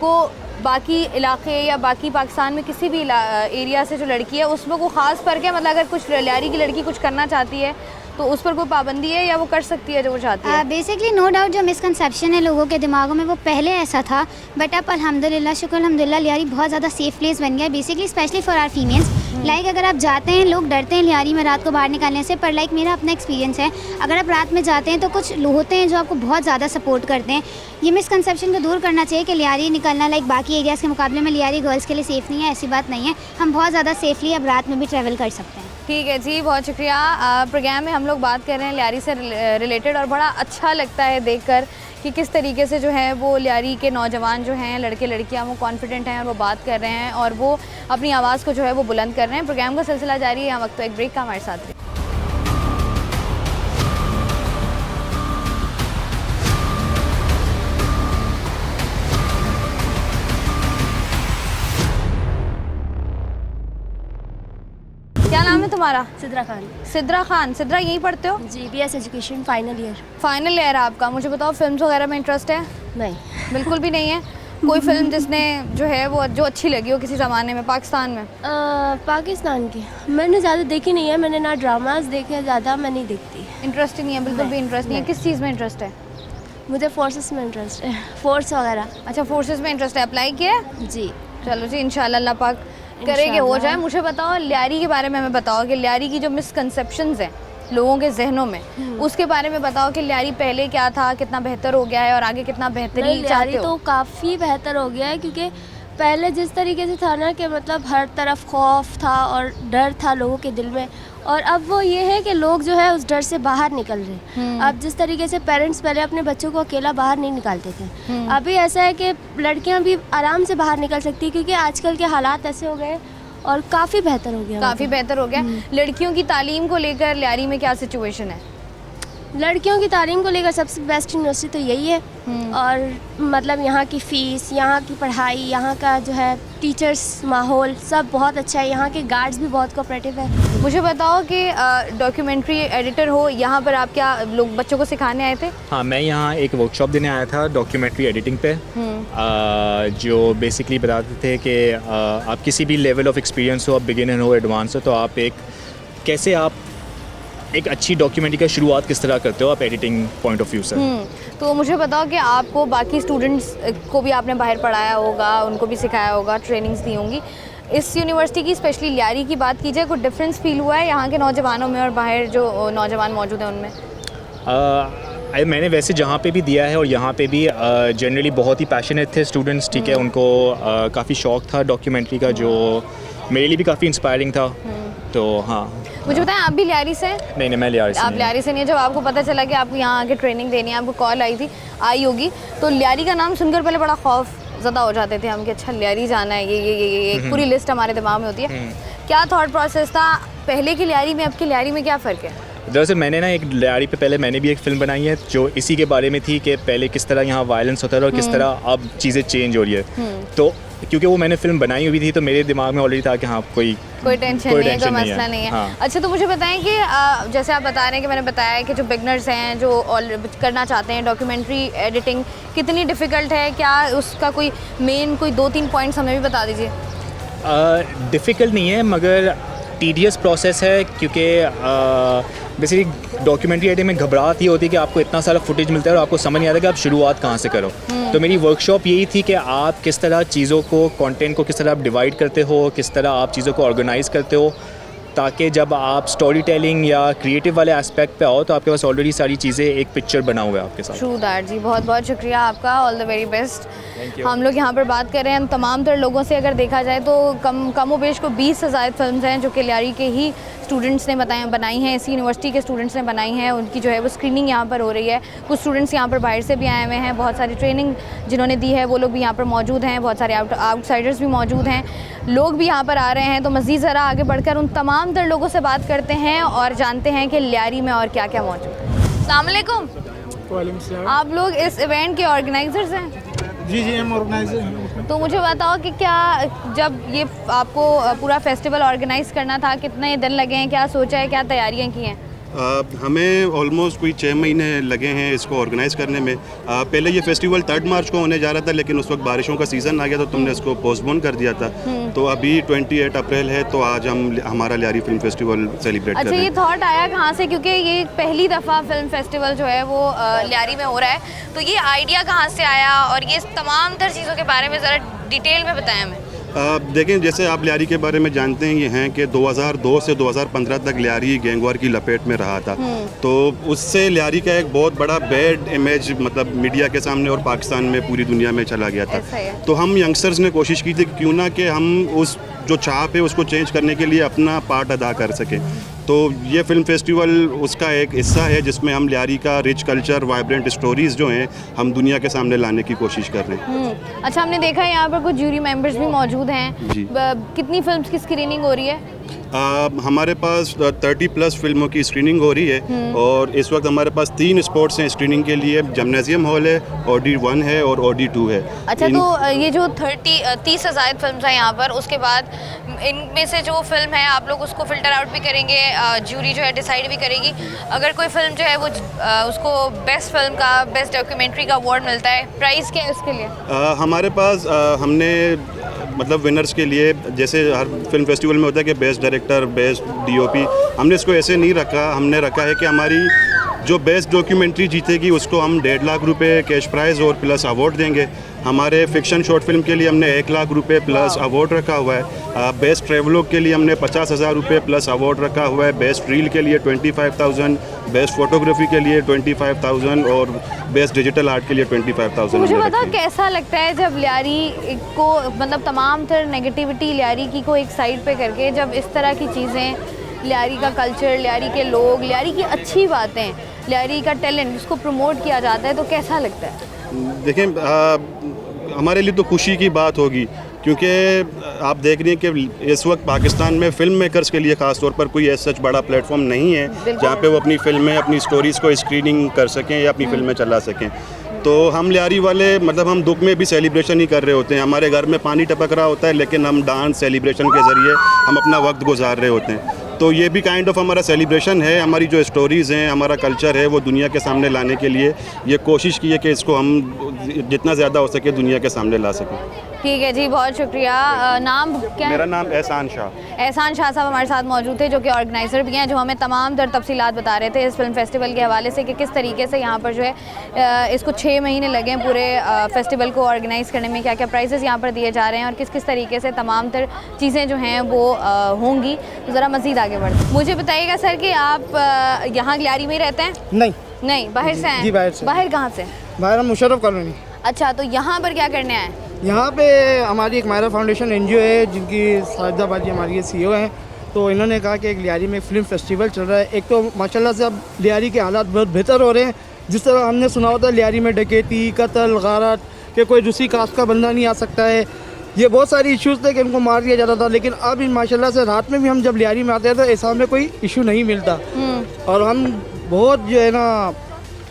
को बाकी इलाके या बाकी पाकिस्तान में किसी भी एरिया से जो लड़की है, उसमें कोई ख़ास फ़र्क है? मतलब अगर कुछ लियारी की लड़की कुछ करना चाहती है तो उस पर कोई पाबंदी है, या वो कर सकती है जो वो चाहती है? बेसिकली नो डाउट जो मिसकंसेप्शन है लोगों के दिमागों में, वो पहले ऐसा था, बट अब अल्हम्दुलिल्लाह, शुक्र अल्हम्दुलिल्लाह, लियारी बहुत ज़्यादा सेफ प्लेस बन गया है, basically specially for our females. Like अगर आप जाते हैं, लोग डरते हैं लियारी में रात को बाहर निकलने से, पर लाइक मेरा अपना एक्सपीरियंस है, अगर आप रात में जाते हैं तो कुछ लोग होते हैं जो आपको बहुत ज़्यादा सपोर्ट करते हैं। ये मिसकंसेप्शन को दूर करना चाहिए कि लियारी निकलना लाइक बाकी एरियाज़ के मुकाबले में लियारी गर्ल्स के लिए सेफ़ नहीं है, ऐसी बात नहीं है। हम बहुत ज़्यादा सेफली अब रात में भी ट्रैवल कर सकते हैं। ठीक है जी, बहुत शुक्रिया। प्रोग्राम में हम लोग बात कर रहे हैं लियारी से रिलेटेड, और बड़ा अच्छा लगता है देखकर कि किस तरीके से जो है वो लियारी के नौजवान जो हैं, लड़के लड़कियां, वो कॉन्फिडेंट हैं और वो बात कर रहे हैं और वो अपनी आवाज़ को जो है वो बुलंद कर रहे हैं। प्रोग्राम का सिलसिला जारी है, यहाँ वक्त तो एक ब्रेक का हमारे साथ रहिए। क्या नाम है तुम्हारा? सिद्रा खान। सिद्रा खान। सिद्रा यहीं पढ़ते हो? जी, BS education final year. Final year आपका। मुझे बताओ, फिल्म्स वगैरह में इंटरेस्ट है? नहीं। बिल्कुल भी नहीं है? कोई फिल्म जिसने जो है वो जो अच्छी लगी हो किसी ज़माने में, पाकिस्तान में? पाकिस्तान की मैंने ज़्यादा देखी नहीं है, मैंने ना ड्रामाज देखे हैं, ज़्यादा मैं नहीं देखती। इंटरेस्ट ही नहीं है? बिल्कुल भी इंटरेस्ट नहीं है। किस चीज़ में इंटरेस्ट है? मुझे फोर्सेस में इंटरेस्ट है, फोर्स वगैरह। अच्छा, फोर्सेस में इंटरेस्ट है। अप्लाई किया है? जी। चलो जी, इंशाल्लाह अल्लाह पाक करेंगे हो जाए। मुझे बताओ, लियारी के बारे में हमें बताओ कि लियारी की जो मिसकंसेप्शंस हैं लोगों के जहनों में, उसके बारे में बताओ कि लियारी पहले क्या था, कितना बेहतर हो गया है और आगे कितना बेहतरी चाहते हो? तो काफ़ी बेहतर हो गया है, क्योंकि पहले जिस तरीके से था ना कि मतलब हर तरफ खौफ था और डर था लोगों के दिल में, और अब वो ये है कि लोग जो है उस डर से बाहर निकल रहे हैं। अब जिस तरीके से पेरेंट्स पहले अपने बच्चों को अकेला बाहर नहीं निकालते थे, अभी ऐसा है कि लड़कियां भी आराम से बाहर निकल सकती हैं, क्योंकि आजकल के हालात ऐसे हो गए और काफ़ी बेहतर हो गया। काफ़ी बेहतर हो गया। लड़कियों की तालीम को लेकर लियारी में क्या सिचुएशन है? लड़कियों की तालीम को लेकर सबसे बेस्ट यूनिवर्सिटी तो यही है, और मतलब यहाँ की फ़ीस, यहाँ की पढ़ाई, यहाँ का जो है टीचर्स, माहौल सब बहुत अच्छा है। यहाँ के गार्ड्स भी बहुत कोऑपरेटिव है। मुझे बताओ कि डॉक्यूमेंट्री एडिटर हो, यहाँ पर आप क्या लोग बच्चों को सिखाने आए थे? हाँ, मैं यहाँ एक वर्कशॉप देने आया था डॉक्यूमेंट्री एडिटिंग पे, जो बेसिकली बताते थे कि आप किसी भी लेवल ऑफ एक्सपीरियंस हो, आप बिगिनर हो, एडवांस हो, तो आप कैसे आप एक अच्छी डॉक्यूमेंट्री का शुरुआत किस तरह करते हो आप एडिटिंग पॉइंट ऑफ व्यू से। तो मुझे बताओ कि आपको बाकी स्टूडेंट्स को भी आपने बाहर पढ़ाया होगा, उनको भी सिखाया होगा, ट्रेनिंग्स दी होंगी। इस यूनिवर्सिटी की स्पेशली लियारी की बात कीजिए, कोई डिफरेंस फील हुआ है यहाँ के नौजवानों में और बाहर जो नौजवान मौजूद हैं उनमें? मैंने वैसे जहाँ पे भी दिया है और यहाँ पे भी जनरली बहुत ही पैशनेट थे स्टूडेंट्स, ठीक है, उनको काफ़ी शौक़ था डॉक्यूमेंट्री का, जो मेरे लिए भी काफ़ी इंस्पायरिंग था। तो हाँ, मुझे बताएं, आप भी लियारी से? नहीं, मैं लियारी से आप लियारी से नहीं है। जब आपको पता चला कि आपको यहाँ आके ट्रेनिंग देनी है, आपको कॉल आई होगी, तो लियारी का नाम सुनकर पहले बड़ा खौफ ज़्यादा हो जाते थे हम कि अच्छा लियारी जाना है, ये एक पूरी लिस्ट हमारे दिमाग में होती है। क्या थॉट प्रोसेस था पहले की लियारी में, अब की लियारी में क्या फ़र्क है? दरअसल मैंने ना एक लियारी पे पहले मैंने भी एक फ़िल्म बनाई है जो इसी के बारे में थी कि पहले किस तरह यहाँ वायलेंस होता था और किस तरह अब चीज़ें चेंज हो रही है। तो क्योंकि वो मैंने फिल्म बनाई हुई थी तो मेरे दिमाग में ऑलरेडी था कि हाँ कोई टेंशन नहीं है, कोई मसला नहीं है। हाँ। अच्छा, तो मुझे बताएं कि जैसे आप बता रहे हैं कि मैंने बताया कि जो बिगनर्स हैं जो करना चाहते हैं डॉक्यूमेंट्री एडिटिंग, कितनी डिफ़िकल्ट है, क्या उसका कोई मेन कोई 2-3 पॉइंट्स हमें भी बता दीजिए। डिफ़िकल्ट नहीं है मगर टीडियस प्रोसेस है, क्योंकि बेसिकली डॉक्यूमेंट्री एडिटिंग में घबराहट ये होती है कि आपको इतना सारा फुटेज मिलता है और आपको समझ नहीं आता कि आप शुरुआत कहाँ से करो। तो मेरी वर्कशॉप यही थी कि आप किस तरह चीज़ों को, कंटेंट को किस तरह आप डिवाइड करते हो, किस तरह आप चीज़ों को ऑर्गेनाइज़ करते हो, ताकि जब आप स्टोरी टेलिंग या क्रिएटिव वाले एस्पेक्ट पे आओ तो आपके पास ऑलरेडी सारी चीज़ें एक पिक्चर बना हुआ है आपके साथ। ट्रू दैट जी, बहुत बहुत शुक्रिया आपका, ऑल द वेरी बेस्ट। हम लोग यहाँ पर बात कर रहे हैं तमाम तर लोगों से, अगर देखा जाए तो कम बेश को 20 से ज़्यादा फिल्म्स हैं जो कि लियारी के ही स्टूडेंट्स ने बनाई हैं, इसी यूनिवर्सिटी के स्टूडेंट्स ने बनाई हैं। उनकी जो है वो स्क्रीनिंग यहाँ पर हो रही है। कुछ स्टूडेंट्स यहाँ पर बाहर से भी आए हुए हैं, बहुत सारी ट्रेनिंग जिन्होंने दी है वो लोग भी यहाँ पर मौजूद हैं, बहुत सारे आउटसाइडर्स भी मौजूद हैं, लोग भी यहाँ पर आ रहे हैं। तो मज़ीद ज़रा आगे बढ़कर उन तमाम तर लोगों से बात करते हैं और जानते हैं कि लियारी में और क्या क्या मौजूद है। अस्सलाम वालेकुम। आप लोग इस इवेंट के ऑर्गेनाइजर्स हैं? जी, हम ऑर्गेनाइजर हैं। तो मुझे बताओ कि क्या जब ये आपको पूरा फेस्टिवल ऑर्गेनाइज़ करना था, कितने दिन लगे हैं, क्या सोचा है, क्या तैयारियां की हैं? हमें ऑलमोस्ट कोई 6 महीने लगे हैं इसको ऑर्गेनाइज़ करने में। पहले ये फेस्टिवल 3 मार्च को होने जा रहा था, लेकिन उस वक्त बारिशों का सीज़न आ गया तो तुमने इसको पोस्टपोन कर दिया था। तो अभी 28 अप्रैल है, तो आज हम हमारा लियारी फिल्म फेस्टिवल सेलिब्रेट कर रहे हैं। अच्छा, ये थॉट आया कहाँ से, क्योंकि ये पहली दफ़ा फिल्म फेस्टिवल जो है वो लियारी में हो रहा है, तो ये आइडिया कहाँ से आया और ये तमाम तर चीज़ों के बारे में ज़रा डिटेल में बताएं हमें। देखें, जैसे आप लियारी के बारे में जानते हैं, ये हैं कि 2002 से 2015 तक लियारी गैंगवार की लपेट में रहा था। तो उससे लियारी का एक बहुत बड़ा बैड इमेज मतलब मीडिया के सामने और पाकिस्तान में पूरी दुनिया में चला गया था। तो हम यंगस्टर्स ने कोशिश की थी कि क्यों ना कि हम उस जो छाप है उसको चेंज करने के लिए अपना पार्ट अदा कर सकें। तो ये फिल्म फेस्टिवल उसका एक हिस्सा है जिसमें हम लियारी का रिच कल्चर, वाइब्रेंट स्टोरीज़ जो हैं हम दुनिया के सामने लाने की कोशिश कर रहे हैं। अच्छा, हमने देखा है यहाँ पर कुछ जूरी मेंबर्स भी मौजूद हैं। जी। कितनी फिल्म्स की स्क्रीनिंग हो रही है? हमारे पास 30+ फिल्मों की स्क्रीनिंग हो रही है और इस वक्त हमारे पास 3 स्पॉट्स हैं स्क्रीनिंग के लिए। जिम्नेजियम हॉल है, OD 1 है और OD 2 है। अच्छा, तो ये जो 30 से ज़ायद फिल्म्स हैं यहाँ पर, उसके बाद इनमें से जो फिल्म है आप लोग उसको फ़िल्टर आउट भी करेंगे, जूरी जो है डिसाइड भी करेगी। अगर कोई फिल्म जो है वो उसको बेस्ट फिल्म का, बेस्ट डॉक्यूमेंट्री का अवार्ड मिलता है, प्राइज़ क्या है उसके लिए? हमारे पास हमने मतलब विनर्स के लिए, जैसे हर फिल्म फेस्टिवल में होता है कि बेस्ट डायरेक्टर, बेस्ट DOP, हमने इसको ऐसे नहीं रखा। हमने रखा है कि हमारी जो बेस्ट डॉक्यूमेंट्री जीतेगी उसको हम 1.5 लाख रुपए कैश प्राइज़ और प्लस अवार्ड देंगे। हमारे फिक्शन शॉर्ट फिल्म के लिए हमने 1 लाख रुपए प्लस अवार्ड रखा हुआ है। बेस्ट ट्रेवलॉग के लिए हमने 50,000 रुपये प्लस अवार्ड रखा हुआ है। बेस्ट रील के लिए 25,000, बेस्ट फोटोग्राफी के लिए 25,000 और बेस्ट डिजिटल आर्ट के लिए 25,000। मुझे बताओ कैसा लगता है जब लियारी को मतलब तमाम तरह नेगेटिविटी लियारी की को एक साइड पे करके जब इस तरह की चीज़ें, लियारी का कल्चर, लियारी के लोग, लियारी की अच्छी बातें, लियारी का टैलेंट उसको प्रमोट किया जाता है, तो कैसा लगता है? देखें, हमारे लिए तो खुशी की बात होगी क्योंकि आप देख रही हैं कि इस वक्त पाकिस्तान में फिल्म मेकर्स के लिए ख़ास तौर पर कोई ऐसा सच बड़ा प्लेटफॉर्म नहीं है जहाँ पे वो अपनी फिल्में, अपनी स्टोरीज़ को स्क्रीनिंग कर सकें या अपनी फिल्में चला सकें। तो हम लियारी वाले मतलब हम दुख में भी सेलिब्रेशन ही कर रहे होते हैं। हमारे घर में पानी टपक रहा होता है लेकिन हम डांस सेलिब्रेशन के ज़रिए हम अपना वक्त गुजार रहे होते हैं। तो ये भी काइंड ऑफ हमारा सेलिब्रेशन है। हमारी जो स्टोरीज़ हैं, हमारा कल्चर है, वो दुनिया के सामने लाने के लिए ये कोशिश की है कि इसको हम जितना ज़्यादा हो सके दुनिया के सामने ला सकें। ठीक है जी, बहुत शुक्रिया। नाम क्या है? मेरा नाम एहसान शाह। एहसान शाह साहब हमारे साथ मौजूद थे, जो कि ऑर्गेनाइज़र भी हैं, जो हमें तमाम तर तफसीलात बता रहे थे इस फिल्म फेस्टिवल के हवाले से कि किस तरीके से यहाँ पर जो है इसको 6 महीने लगे हैं पूरे फेस्टिवल को ऑर्गेनाइज़ करने में, क्या क्या प्राइजेस यहाँ पर दिए जा रहे हैं और किस किस तरीके से तमाम तर चीज़ें जो हैं वो होंगी। तो ज़रा मज़ीद आगे बढ़ते, मुझे बताइएगा सर कि आप यहाँ लियारी में ही रहते हैं? नहीं, बाहर से हैं? जी, बाहर से। बाहर कहाँ से? बाहर हम मुशर्रफ कॉलोनी। अच्छा, तो यहाँ पर क्या करने आए? यहाँ पे हमारी एक मायरा फाउंडेशन NGO है जिनकी साजिदाबादी हमारी ये CEO हैं। तो इन्होंने कहा कि एक लियारी में फ़िल्म फेस्टिवल चल रहा है। एक तो माशाल्लाह से अब लियारी के हालात बहुत बेहतर हो रहे हैं। जिस तरह हमने सुना होता है लियारी में डकैती, कत्ल, गारत, कि कोई दूसरी कास्ट का बंदा नहीं आ सकता है, ये बहुत सारी इश्यूज़ थे कि उनको मार दिया जाता था। लेकिन अब माशाल्लाह से रात में भी हम जब लियारी में आते हैं तो ऐसा हमें कोई इशू नहीं मिलता। और हम बहुत जो है ना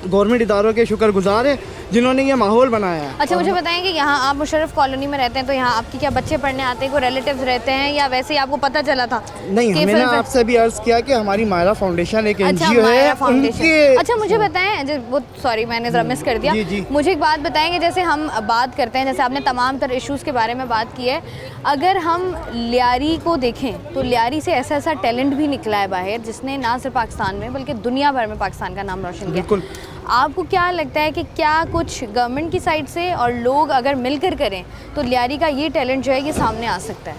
गवर्नमेंट इदारों के शुक्रगुजार हैं जिन्होंने ये माहौल बनाया है। अच्छा, मुझे बताएं कि यहाँ आप मुशर्रफ कॉलोनी में रहते हैं, तो यहाँ आपकी क्या बच्चे पढ़ने आते हैं, कोई रिलेटिव्स रहते हैं या वैसे ही आपको पता चला था? नहीं, मैंने आपसे भी अर्ज़ किया कि हमारी मायरा फाउंडेशन एक अच्छा, NGO है उनके। अच्छा, मुझे बताएं, वो सॉरी मैंने ज़रा मिस कर दिया। जी। मुझे एक बात बताएंगे, जैसे हम बात करते हैं, जैसे आपने तमाम तर इश्यूज़ के बारे में बात की है, अगर हम लियारी को देखें तो लियारी से ऐसा ऐसा टैलेंट भी निकला है बाहर जिसने ना सिर्फ पाकिस्तान में बल्कि दुनिया भर में पाकिस्तान का नाम रोशन किया। बिल्कुल। आपको क्या लगता है कि क्या कुछ गवर्नमेंट की साइड से और लोग अगर मिलकर करें तो लियारी का ये टैलेंट जो है ये सामने आ सकता है?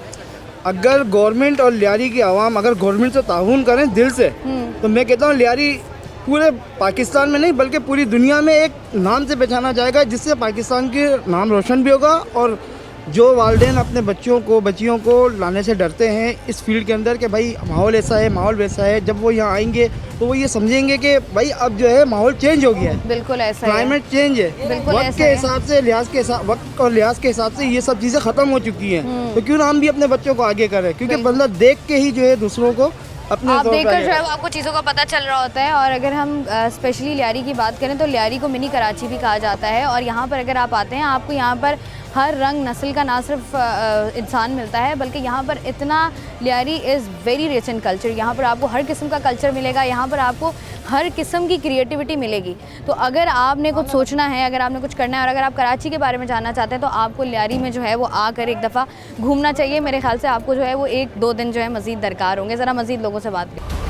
अगर गवर्नमेंट और लियारी की आवाम अगर गवर्नमेंट से ताउन करें दिल से, तो मैं कहता हूँ लियारी पूरे पाकिस्तान में नहीं बल्कि पूरी दुनिया में एक नाम से पहचाना जाएगा, जिससे पाकिस्तान के नाम रोशन भी होगा। और जो वालिदैन अपने बच्चियों को लाने से डरते हैं इस फील्ड के अंदर कि भाई माहौल ऐसा है, माहौल वैसा है, जब वो यहाँ आएंगे तो वो ये समझेंगे कि भाई अब जो है माहौल चेंज हो गया है। बिल्कुल ऐसा है, क्लाइमेट चेंज है, वक्त के हिसाब से वक्त और लिहाज के हिसाब से ये सब चीज़ें ख़त्म हो चुकी हैं। तो क्यों ना हम भी अपने बच्चों को आगे करें, क्योंकि बंदा देख के ही जो है दूसरों को अपने आप देखकर जो है वो आपको चीज़ों का पता चल रहा होता है। और अगर हम स्पेशली लियारी की बात करें तो लियारी को मिनी कराची भी कहा जाता है। और यहाँ पर अगर आप आते हैं आपको यहाँ पर हर रंग नस्ल का ना सिर्फ इंसान मिलता है बल्कि यहाँ पर इतना Lyari is very rich in culture. यहाँ पर आपको हर किस्म का कल्चर मिलेगा, यहाँ पर आपको हर किस्म की क्रिएटिविटी मिलेगी। तो अगर आपने कुछ सोचना है, अगर आपने कुछ करना है और अगर आप कराची के बारे में जानना चाहते हैं तो आपको लियारी में जो है वो आकर एक दफ़ा घूमना चाहिए। मेरे ख्याल से आपको जो है वो 1-2 दिन जो है मज़ीद दरकार होंगे। ज़रा मज़ीद लोगों से बात करें।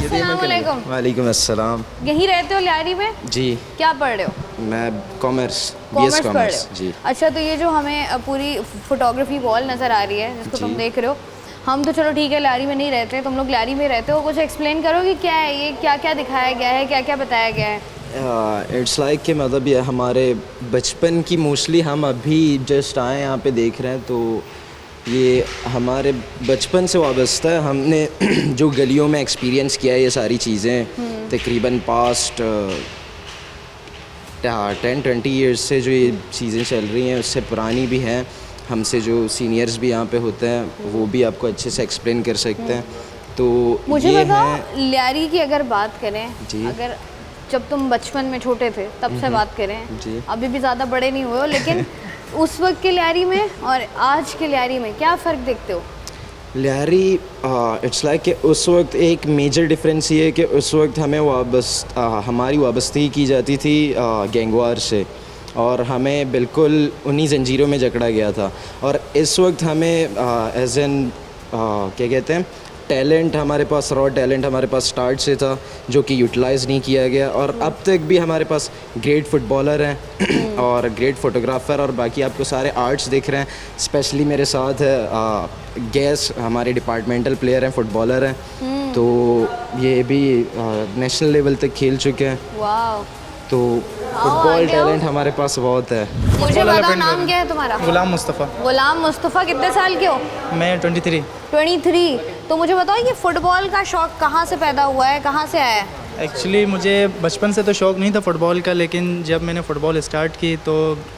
अस्सलाम वालेकुम। वालेकुम अस्सलाम। यहीं रहते हो लियारी में? जी। क्या पढ़ रहे हो? मैं कॉमर्स कॉमर्स पढ़ रहे हो? जी। अच्छा, तो ये जो हमें पूरी फोटोग्राफी वॉल नज़र आ रही है जिसको तुम देख रहे हो, हम तो चलो ठीक है लियारी में नहीं रहते, तुम लोग लियारी में रहते हो, कुछ एक्सप्लेन करो कि क्या है ये, क्या क्या दिखाया गया है, क्या क्या बताया गया है? इट्स लाइक कि मतलब ये हमारे बचपन की मोस्टली हम अभी जस्ट आए यहाँ पे देख रहे हैं, तो ये हमारे बचपन से वाबस्ता है। हमने जो गलियों में एक्सपीरियंस किया है ये सारी चीज़ें तकरीबन पास्ट 10-20 ईयर्स से जो ये चीज़ें चल रही हैं उससे पुरानी भी हैं। हमसे जो सीनियर्स भी यहाँ पे होते हैं वो भी आपको अच्छे से एक्सप्लेन कर सकते हैं। तो मुझे ये बताओ, लियारी की अगर बात करें, जी। अगर जब तुम बचपन में छोटे थे तब से बात करें, जी। अभी भी ज़्यादा बड़े नहीं हुए हो, लेकिन उस वक्त के लियारी में और आज के लियारी में क्या फ़र्क देखते हो? लियारी इट्स लाइक कि उस वक्त एक मेजर डिफरेंस ये है कि उस वक्त हमें हमारी वाबस्तगी की जाती थी गैंगवार से, और हमें बिल्कुल उन्हीं जंजीरों में जकड़ा गया था। और इस वक्त हमें एज एन क्या कहते हैं टैलेंट, हमारे पास रॉ टैलेंट हमारे पास स्टार्ट से था जो कि यूटिलाइज़ नहीं किया गया, और अब तक भी हमारे पास ग्रेट फुटबॉलर हैं और ग्रेट फोटोग्राफ़र, और बाकी आपको सारे आर्ट्स दिख रहे हैं। स्पेशली मेरे साथ है गैस, हमारे डिपार्टमेंटल प्लेयर हैं, फुटबॉलर हैं, तो ये भी नेशनल लेवल तक खेल चुके हैं। वाह, तो फुटबॉल टैलेंट हमारे पास बहुत है। मुझे बताओ, नाम क्या है तुम्हारा? गुलाम मुस्तफ़ा। गुलाम मुस्तफ़ा, कितने साल के हो? मैं 23। 23। तो मुझे बताओ, ये फ़ुटबॉल का शौक़ कहाँ से पैदा हुआ है, कहाँ से आया है? एक्चुअली मुझे बचपन से तो शौक़ नहीं था फ़ुटबॉल का, लेकिन जब मैंने फ़ुटबॉल स्टार्ट की तो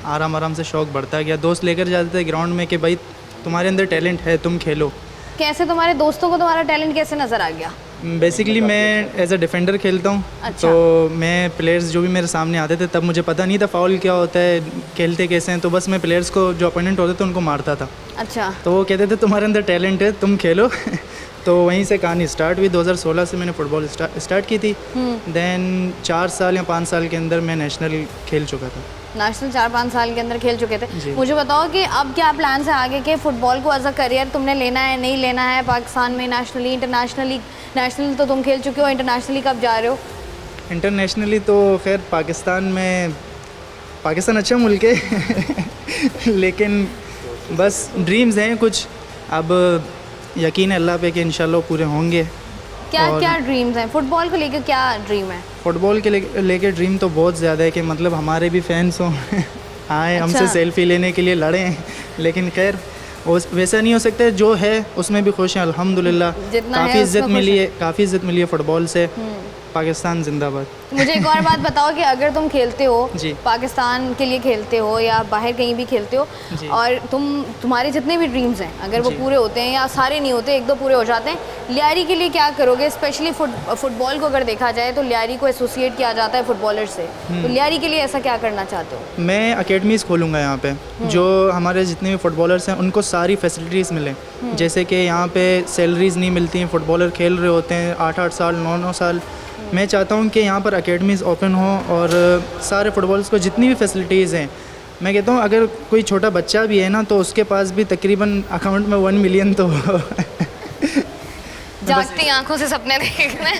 आराम आराम से शौक़ बढ़ता गया। दोस्त लेकर जाते थे ग्राउंड में कि भाई तुम्हारे अंदर टैलेंट है, तुम खेलो। कैसे तुम्हारे दोस्तों को तुम्हारा टैलेंट कैसे नज़र आ गया? बेसिकली मैं एज अ डिफेंडर खेलता हूँ। अच्छा। तो मैं प्लेयर्स जो भी मेरे सामने आते थे तब मुझे पता नहीं था फ़ाउल क्या होता है, खेलते कैसे हैं, तो बस मैं प्लेयर्स को जो अपोनेंट होते थे उनको मारता था। अच्छा। तो वो कहते थे तुम्हारे अंदर टैलेंट है, तुम खेलो। तो वहीं से कहानी स्टार्ट हुई। 2016 से मैंने फ़ुटबॉल स्टार्ट की थी। देन 4 साल या 5 साल के अंदर मैं नेशनल खेल चुका था। नेशनल 4-5 साल के अंदर खेल चुके थे। मुझे बताओ कि अब क्या प्लान है आगे के, फ़ुटबॉल को एज अ करियर तुमने लेना है, नहीं लेना है? पाकिस्तान में नेशनली, इंटरनेशनली, नेशनल तो तुम खेल चुके हो, इंटरनेशनली कब जा रहे हो? इंटरनेशनली तो खैर पाकिस्तान अच्छा मुल्क है लेकिन बस ड्रीम्स हैं कुछ, अब यकीन है अल्लाह पे कि इंशाल्लाह पूरे होंगे। क्या ड्रीम्स हैं? फ़ुटबॉल को लेकर क्या ड्रीम है? फ़ुटबॉल के लेके ड्रीम तो बहुत ज़्यादा है कि मतलब हमारे भी फैंस हों आए हमसे सेल्फी लेने के लिए लड़ें, लेकिन खैर वैसा नहीं हो सकता। जो है उसमें भी खुश हैं अल्हम्दुलिल्लाह। काफ़ी इज़्ज़त मिली है फ़ुटबॉल से। पाकिस्तान जिंदाबाद। मुझे एक और बात बताओ कि अगर तुम खेलते हो, जी। पाकिस्तान के लिए खेलते हो या बाहर कहीं भी खेलते हो, और तुम्हारे जितने भी ड्रीम्स हैं अगर वो पूरे होते हैं या सारे नहीं होते, 1-2 पूरे हो जाते हैं, लियारी के लिए क्या करोगे? स्पेशली फुटबॉल को अगर देखा जाए तो लियारी को एसोसिएट किया जाता है फुटबॉलर से, तो लियारी के लिए ऐसा क्या करना चाहते हो? मैं अकेडमीज़ खोलूँगा यहाँ पे, जो हमारे जितने भी फुटबॉलर्स हैं उनको सारी फैसिलिटीज़ मिलें। जैसे कि यहाँ पे सैलरीज़ नहीं मिलती हैं, फुटबॉलर खेल रहे होते हैं 8-8 साल 9-9 साल। मैं चाहता हूँ कि यहाँ पर अकेडमीज़ ओपन हो और सारे फुटबॉल्स को जितनी भी फैसिलिटीज़ हैं, मैं कहता हूँ अगर कोई छोटा बच्चा भी है ना तो उसके पास भी तकरीबन अकाउंट में 1 मिलियन तो जागती आंखों से सपने देखना है।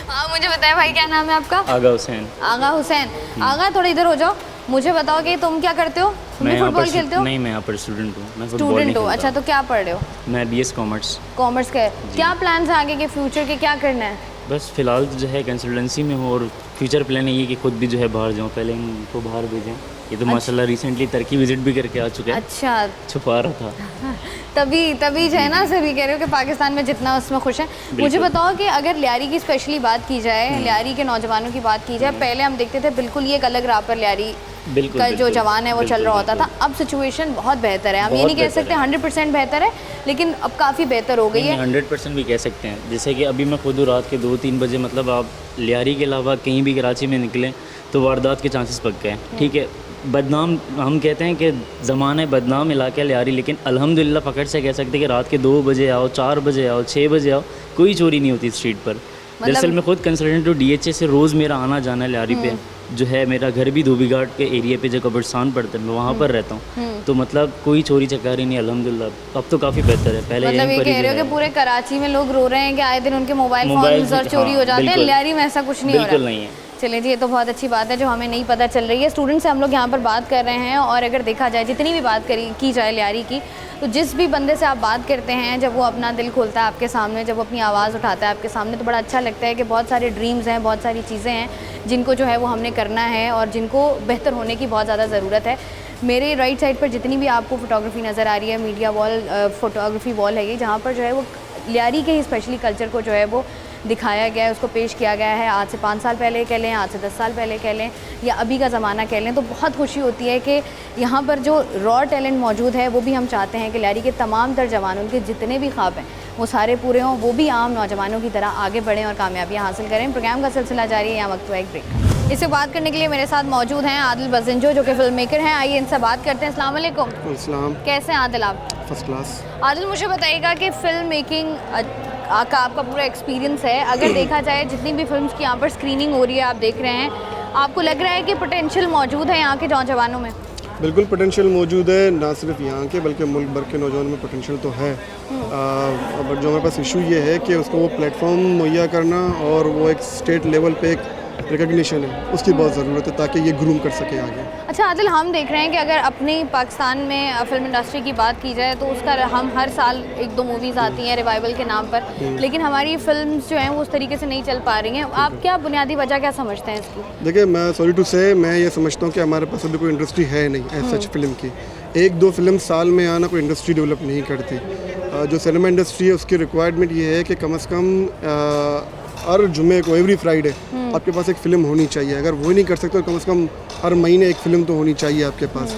हाँ, मुझे बताएं भाई, क्या नाम है आपका? आगा हुसैन। आगा हुसैन। आगा, थोड़ा इधर हो जाओ। मुझे बताओ कि तुम क्या करते हो? तुम भी फुटबॉल खेलते हो? नहीं, मैं यहाँ पर स्टूडेंट हूँ। मैं स्टूडेंट हो? अच्छा, तो क्या पढ़ रहे हो? मैं BS कॉमर्स। कॉमर्स का है। क्या प्लान है आगे के फ्यूचर के, क्या करना है? बस फ़िलहाल जो है कंसल्टेंसी में हो, और फ्यूचर प्लान ये कि खुद भी जो है बाहर जाऊँ, पहले इनको बाहर भेजें। ये तो माशाल्लाह रिसेंटली टर्की विजिट भी करके आ चुका है। अच्छा, छुपा रहा था। तभी जो है ना, सभी कह रहे हो कि पाकिस्तान में जितना उसमें खुश हैं। मुझे बताओ कि अगर लियारी की स्पेशली बात की जाए, लियारी के नौजवानों की बात की जाए, पहले हम देखते थे बिल्कुल ये एक अलग राह पर लियारी का जो जवान है वो चल रहा होता था। अब सिचुएशन बहुत बेहतर है, हम ये नहीं कह सकते 100% बेहतर है, लेकिन अब काफ़ी बेहतर हो गई है। 100% भी कह सकते हैं। जैसे कि अभी मैं खुद रात के 2-3 बजे, मतलब आप लियारी के अलावा कहीं भी कराची में निकलें तो वारदात के चांसेस पक गए। ठीक है, बदनाम, हम कहते हैं कि ज़माना बदनाम इलाका लियारी, लेकिन अल्हम्दुलिल्लाह फ़ख्र से कह सकते हैं कि रात के 2 बजे आओ, 4 बजे आओ, 6 बजे आओ, कोई चोरी नहीं होती स्ट्रीट पर। दरअसल मैं खुद कंसल्टेंट टू DHA से रोज़ मेरा आना जाना लियारी पे जो है मेरा घर भी धोबी घाट के एरिया पे जो कब्रिस्तान पड़ता है मैं वहाँ पर रहता हूँ, तो मतलब कोई चोरी चकारी नहीं अल्हम्दुलिल्लाह, अब तो काफ़ी बेहतर है। पहले मतलब ये यहीं पर ही कह रहे हो जो कि है- पूरे कराची में लोग रो रहे हैं कि आए दिन उनके मोबाइल मोबाइल फोन और से- चोरी हाँ, हो जाते हैं, बिल्कुल। लियारी में ऐसा कुछ नहीं हो बिल्कुल रहा। नहीं है। चलिए जी, ये तो बहुत अच्छी बात है जो हमें नहीं पता चल रही है। स्टूडेंट से हम लोग यहाँ पर बात कर रहे हैं, और अगर देखा जाए जितनी भी बात की जाए लियारी की, तो जिस भी बंदे से आप बात करते हैं, जब वो अपना दिल खोलता है आपके सामने, जब वो अपनी आवाज़ उठाता है आपके सामने, तो बड़ा अच्छा लगता है कि बहुत सारे ड्रीम्स हैं, बहुत सारी चीज़ें हैं जिनको जो है वो हमने करना है और जिनको बेहतर होने की बहुत ज़्यादा ज़रूरत है। मेरे राइट साइड पर जितनी भी आपको फ़ोटोग्राफी नज़र आ रही है, मीडिया वॉल, फ़ोटोग्राफी वॉल है ये, जहाँ पर जो है वो लियारी के ही स्पेशली कल्चर को जो है वो दिखाया गया है, उसको पेश किया गया है। आज से 5 साल पहले कह लें, आज से 10 साल पहले कह लें, या अभी का ज़माना कह लें, तो बहुत खुशी होती है कि यहाँ पर जो रॉ टैलेंट मौजूद है वो भी हम चाहते हैं कि लियारी के तमाम तर जवान, उनके जितने भी ख्वाब हैं वो सारे पूरे हों, वो भी आम नौजवानों की तरह आगे बढ़ें और कामयाबियाँ हासिल करें। प्रोग्राम का सिलसिला जारी है, यहाँ वक्त हुआ एक ब्रेक। इससे बात करने के लिए मेरे साथ मौजूद हैं आदिल बजिंजो, जो कि फ़िल्म मेकर हैं। आइए इनसे बात करते हैं। अस्सलाम वालेकुम। अस्सलाम। कैसे हैं आदिल आप? First class. आदिल, मुझे बताइएगा कि फ़िल्म मेकिंग का आपका पूरा एक्सपीरियंस है, अगर देखा जाए जितनी भी फिल्म्स की यहाँ पर स्क्रीनिंग हो रही है, आप देख रहे हैं, आपको लग रहा है कि पोटेंशियल मौजूद है यहाँ के नौजवानों में? बिल्कुल पोटेंशियल मौजूद है, ना सिर्फ यहाँ के बल्कि मुल्क भर के नौजवानों में पोटेंशियल तो है। बट जो हमारे पास इशू ये है कि उसको वो प्लेटफॉर्म मुहैया करना और वो एक स्टेट लेवल पे एक रिकग्निशन है, उसकी बहुत ज़रूरत है ताकि ये ग्रूम कर सके आगे। अच्छा आदिल, हम देख रहे हैं कि अगर अपनी पाकिस्तान में फिल्म इंडस्ट्री की बात की जाए तो उसका हम हर साल 1-2 मूवीज़ आती हैं रिवाइवल के नाम पर, लेकिन हमारी फिल्म्स जो हैं वो उस तरीके से नहीं चल पा रही हैं। आप क्या बुनियादी वजह क्या समझते हैं इसकी? देखिए, मैं सॉरी टू से मैं ये समझता हूँ कि हमारे पास अभी कोई इंडस्ट्री है नहीं एज सच फिल्म की। 1-2 फिल्म साल में आना कोई इंडस्ट्री डेवलप नहीं करती। जो सिनेमा इंडस्ट्री है उसकी रिक्वायरमेंट ये है कि कम से कम हर जुमे को, एवरी फ्राइडे आपके पास एक फ़िल्म होनी चाहिए। अगर वो नहीं कर सकते तो कम से कम हर महीने एक फ़िल्म तो होनी चाहिए आपके पास।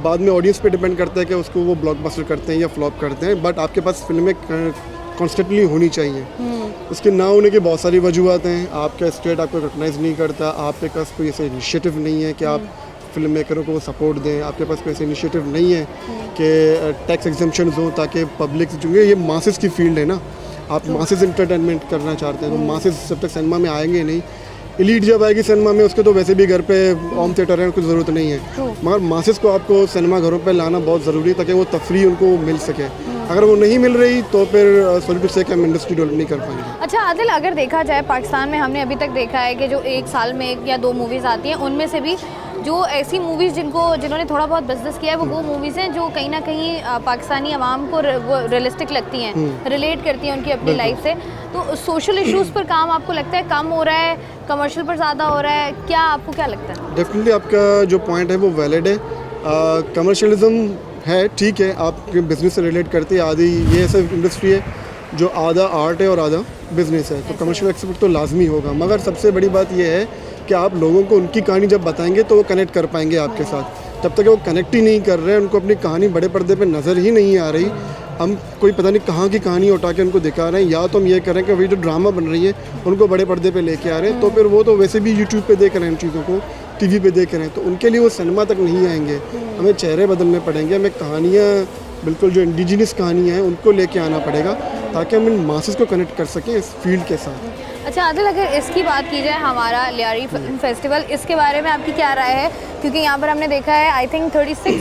बाद में ऑडियंस पे डिपेंड करता है कि उसको वो ब्लॉकबस्टर करते हैं या फ्लॉप करते हैं, बट आपके पास फिल्में कॉन्स्टेंटली होनी चाहिए। उसके ना होने की बहुत सारी वजूहत हैं। आपका स्टेट आपको रिकगनाइज़ नहीं करता, आपके पास कोई ऐसा इनिशिएटिव नहीं है कि आप फिल्म मेकरों को सपोर्ट दें, आपके पास कोई ऐसा इनिशिएटिव नहीं है कि टैक्स एग्जम्पशन हो ताकि पब्लिक, चूँकि ये मासेस की फील्ड है ना, आप मासेस इंटरटेनमेंट करना चाहते हैं तो मासेस जब तक सिनेमा में आएंगे नहीं। एलीट जब आएगी सिनेमा में उसके तो वैसे भी घर पे होम थिएटर है, कुछ ज़रूरत नहीं है, मगर मासेस को आपको सिनेमा घरों पे लाना बहुत ज़रूरी है ताकि वो तफरी उनको मिल सके। अगर वो नहीं मिल रही तो फिर सॉरी टू से कि हम इंडस्ट्री डेवलप नहीं कर पाएंगे। अच्छा आदिल, अगर देखा जाए पाकिस्तान में हमने अभी तक देखा है कि जो 1 साल में 1 या 2 मूवीज़ आती हैं, उनमें से भी जो ऐसी मूवीज़ जिन्होंने थोड़ा बहुत बिजनेस किया है वो मूवीज़ हैं जो कहीं ना कहीं पाकिस्तानी आवाम को वो रियलिस्टिक लगती हैं, रिलेट करती हैं उनकी अपनी लाइफ से। तो सोशल इश्यूज़ पर काम आपको लगता है कम हो रहा है, कमर्शियल पर ज़्यादा हो रहा है, क्या आपको क्या लगता है? डेफिनेटली आपका जो पॉइंट है वो वैलिड है। कमर्शियलिज्म है, ठीक है, आप बिज़नेस से रिलेट करते हैं। आधी ये ऐसा इंडस्ट्री है जो आधा आर्ट है और आधा बिज़नेस है, तो कमर्शियल एक्सपेक्ट तो लाजमी होगा। मगर सबसे बड़ी बात यह है कि आप लोगों को उनकी कहानी जब बताएंगे तो वो कनेक्ट कर पाएंगे आपके साथ। जब तक वो कनेक्ट ही नहीं कर रहे हैं, उनको अपनी कहानी बड़े पर्दे पे नज़र ही नहीं आ रही, हम कोई पता नहीं कहाँ की कहानी उठा के उनको दिखा रहे हैं, या तो हम ये कर रहे हैं कि वही जो ड्रामा बन रही है उनको बड़े पर्दे पे लेके आ रहे हैं, तो फिर वो तो वैसे भी यूट्यूब पे देख रहे हैं, इन चीज़ों को टीवी पे देख रहे हैं, तो उनके लिए वो सिनेमा तक नहीं आएंगे। हमें चेहरे बदलने पड़ेंगे, हमें कहानियाँ बिल्कुल जो इंडिजिनस कहानियाँ हैं उनको लेके आना पड़ेगा ताकि हम इन मासेस को कनेक्ट कर सकें इस फील्ड के साथ। अच्छा आदिल, अगर इसकी बात की जाए हमारा लियारी फिल्म फेस्टिवल, इसके बारे में आपकी क्या राय है? क्योंकि यहाँ पर हमने देखा है आई थिंक 36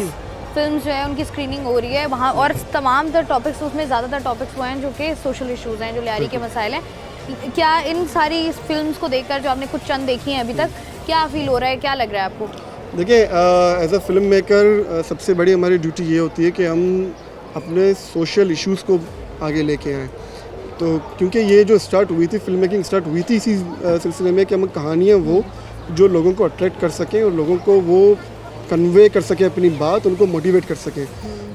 फिल्म जो है उनकी स्क्रीनिंग हो रही है वहाँ, और तमाम तर टॉपिक्स, उसमें ज़्यादातर टॉपिक्स वो हैं जो कि सोशल इश्यूज़ हैं, जो लियारी के मसाइल हैं। क्या इन सारी फिल्म्स को देखकर, जो आपने कुछ चंद देखी हैं अभी तक, क्या फील हो रहा है, क्या लग रहा है आपको? देखिए, एज अ फिल्म मेकर सबसे बड़ी हमारी ड्यूटी ये होती है कि हम अपने सोशल इश्यूज़ को आगे लेके आएँ। तो क्योंकि ये जो स्टार्ट हुई थी, फिल्म मेकिंग स्टार्ट हुई थी इसी सिलसिले में कि हम कहानियाँ वो जो लोगों को अट्रैक्ट कर सकें और लोगों को वो कन्वे कर सकें अपनी बात, उनको मोटिवेट कर सकें।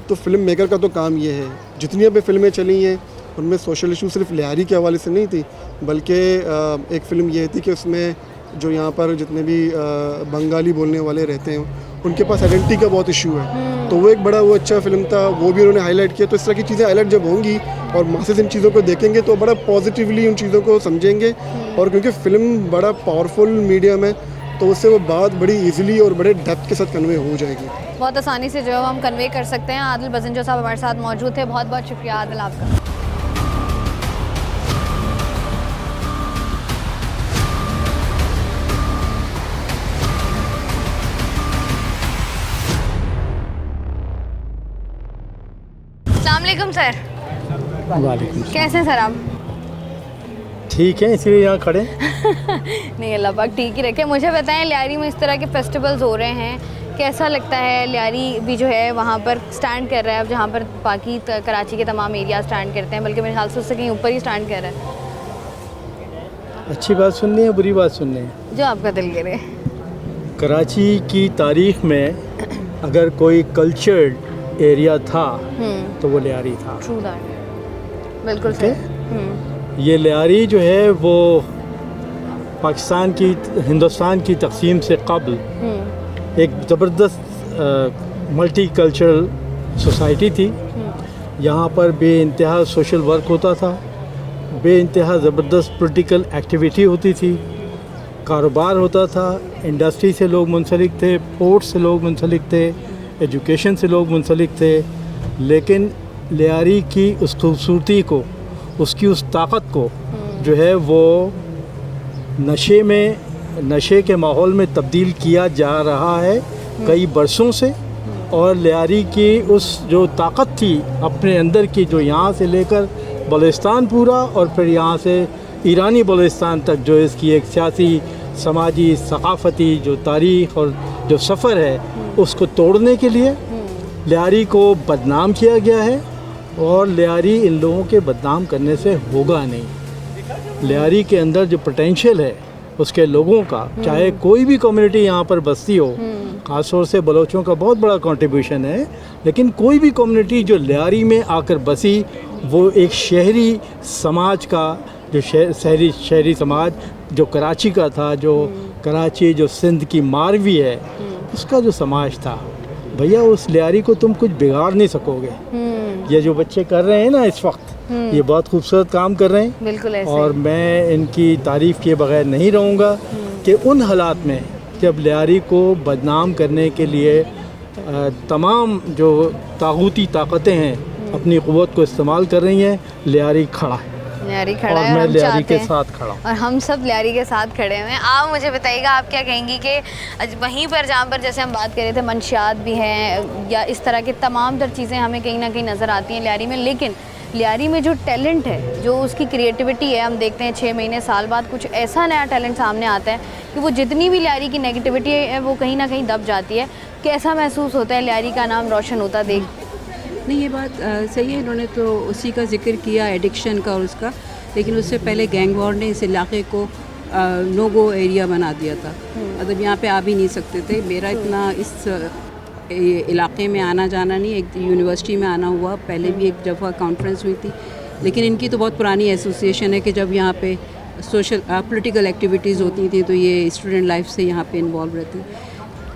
तो फिल्म मेकर का तो काम ये है। जितनी अभी फिल्में चली हैं उनमें सोशल इशू सिर्फ लियारी के हवाले से नहीं थी, बल्कि एक फ़िल्म ये थी कि उसमें जो यहाँ पर जितने भी बंगाली बोलने वाले रहते हैं उनके पास आइडेंटिटी का बहुत इशू है, तो वो एक बड़ा वो अच्छा फ़िल्म था, वो भी उन्होंने हाईलाइट किया। तो इस तरह की चीज़ें हाईलाइट जब होंगी और मासेस इन चीज़ों को देखेंगे तो बड़ा पॉजिटिवली उन चीज़ों को समझेंगे, और क्योंकि फ़िल्म बड़ा पावरफुल मीडियम है तो उससे वो बात बड़ी इजीली और बड़े डेप्थ के साथ कन्वे हो जाएगी, बहुत आसानी से जो हम कन्वे कर सकते हैं। आदिल बजिंजो साहब हमारे साथ मौजूद थे, बहुत बहुत शुक्रिया आदिल आपका। वालेकुम सर। वालेकुम। कैसे हैं सर आप? ठीक है, इसीलिए यहाँ खड़े। नहीं, अल्लाह पाक ठीक ही रखे। मुझे बताएं, लियारी में इस तरह के फेस्टिवल्स हो रहे हैं, कैसा लगता है? लियारी भी जो है वहाँ पर स्टैंड कर रहा है, अब जहाँ पर बाकी कराची के तमाम एरिया स्टैंड करते हैं, बल्कि मेरे ख्याल से उससे कहीं ऊपर ही स्टैंड कर रहा है। अच्छी बात सुननी है, बुरी बात सुननी है? जो आपका दिल करे। कराची की तारीख में अगर कोई कल्चर्ड एरिया था तो वो लियारी था। ट्रू दैट, बिल्कुल सही। ये लियारी जो है वो पाकिस्तान की, हिंदुस्तान की तकसीम से कबल एक ज़बरदस्त मल्टी कल्चरल सोसाइटी थी। यहाँ पर बेइंतहा सोशल वर्क होता था, बेइंतहा ज़बरदस्त पॉलिटिकल एक्टिविटी होती थी, कारोबार होता था, इंडस्ट्री से लोग मुंसलिक थे, पोर्ट से लोग मुंसलिक थे, एजुकेशन से लोग मुंसलिक थे। लेकिन लियारी की उस खूबसूरती को, उसकी उस ताकत को जो है वो नशे के माहौल में तब्दील किया जा रहा है कई बरसों से। और लियारी की उस जो ताकत थी अपने अंदर की, जो यहाँ से लेकर बलूचिस्तान पूरा और फिर यहाँ से ईरानी बलूचिस्तान तक जो इसकी एक सियासी, समाजी, सकाफ़ती जो तारीख़ और जो सफ़र है, उसको तोड़ने के लिए लियारी को बदनाम किया गया है। और लियारी इन लोगों के बदनाम करने से होगा नहीं। लियारी के अंदर जो पोटेंशियल है उसके लोगों का, चाहे कोई भी कम्युनिटी यहाँ पर बसती हो, ख़ास तौर से बलोचों का बहुत बड़ा कंट्रीब्यूशन है, लेकिन कोई भी कम्युनिटी जो लियारी में आकर बसी, वो एक शहरी समाज का, जो शहरी समाज जो कराची का था, जो कराची जो सिंध की मारवी है, उसका जो समाज था, भैया उस लियारी को तुम कुछ बिगाड़ नहीं सकोगे। ये जो बच्चे कर रहे हैं ना इस वक्त, ये बहुत खूबसूरत काम कर रहे हैं, बिल्कुल ऐसे। और मैं इनकी तारीफ़ किए बगैर नहीं रहूँगा कि उन हालात में जब लियारी को बदनाम करने के लिए तमाम जो तागूती ताकतें हैं अपनी क़ुव्वत को इस्तेमाल कर रही हैं, लियारी खड़ा है। लियारी खड़ा और है, मैं हम लियारी चाहते के हैं, साथ खड़ा हूँ। और हम सब लियारी के साथ खड़े हुए हैं। आप मुझे बताइएगा, आप क्या कहेंगी कि वहीं पर जहाँ पर जैसे हम बात कर रहे थे मंशियात भी हैं या इस तरह के तमाम तर चीज़ें हमें कहीं ना कहीं नज़र आती हैं लियारी में, लेकिन लियारी में जो टैलेंट है, जो उसकी क्रिएटिविटी है, हम देखते हैं 6 महीने साल बाद कुछ ऐसा नया टैलेंट सामने आता है कि वो जितनी भी लियारी की नेगेटिविटी है वो कहीं ना कहीं दब जाती है। कैसा महसूस होता है लियारी का नाम रोशन होता देख? नहीं, ये बात सही है। इन्होंने तो उसी का जिक्र किया, एडिक्शन का और उसका, लेकिन उससे पहले गैंग वॉर ने इस इलाके को नो गो एरिया बना दिया था। मतलब यहाँ पे आ भी नहीं सकते थे। मेरा इतना इस इलाके में आना जाना नहीं, एक यूनिवर्सिटी में आना हुआ, पहले भी एक दफ़ा कॉन्फ्रेंस हुई थी, लेकिन इनकी तो बहुत पुरानी एसोसिएशन है कि जब यहाँ पे सोशल पॉलिटिकल एक्टिविटीज़ होती थी तो ये स्टूडेंट लाइफ से यहाँ पे इन्वॉल्व रहती।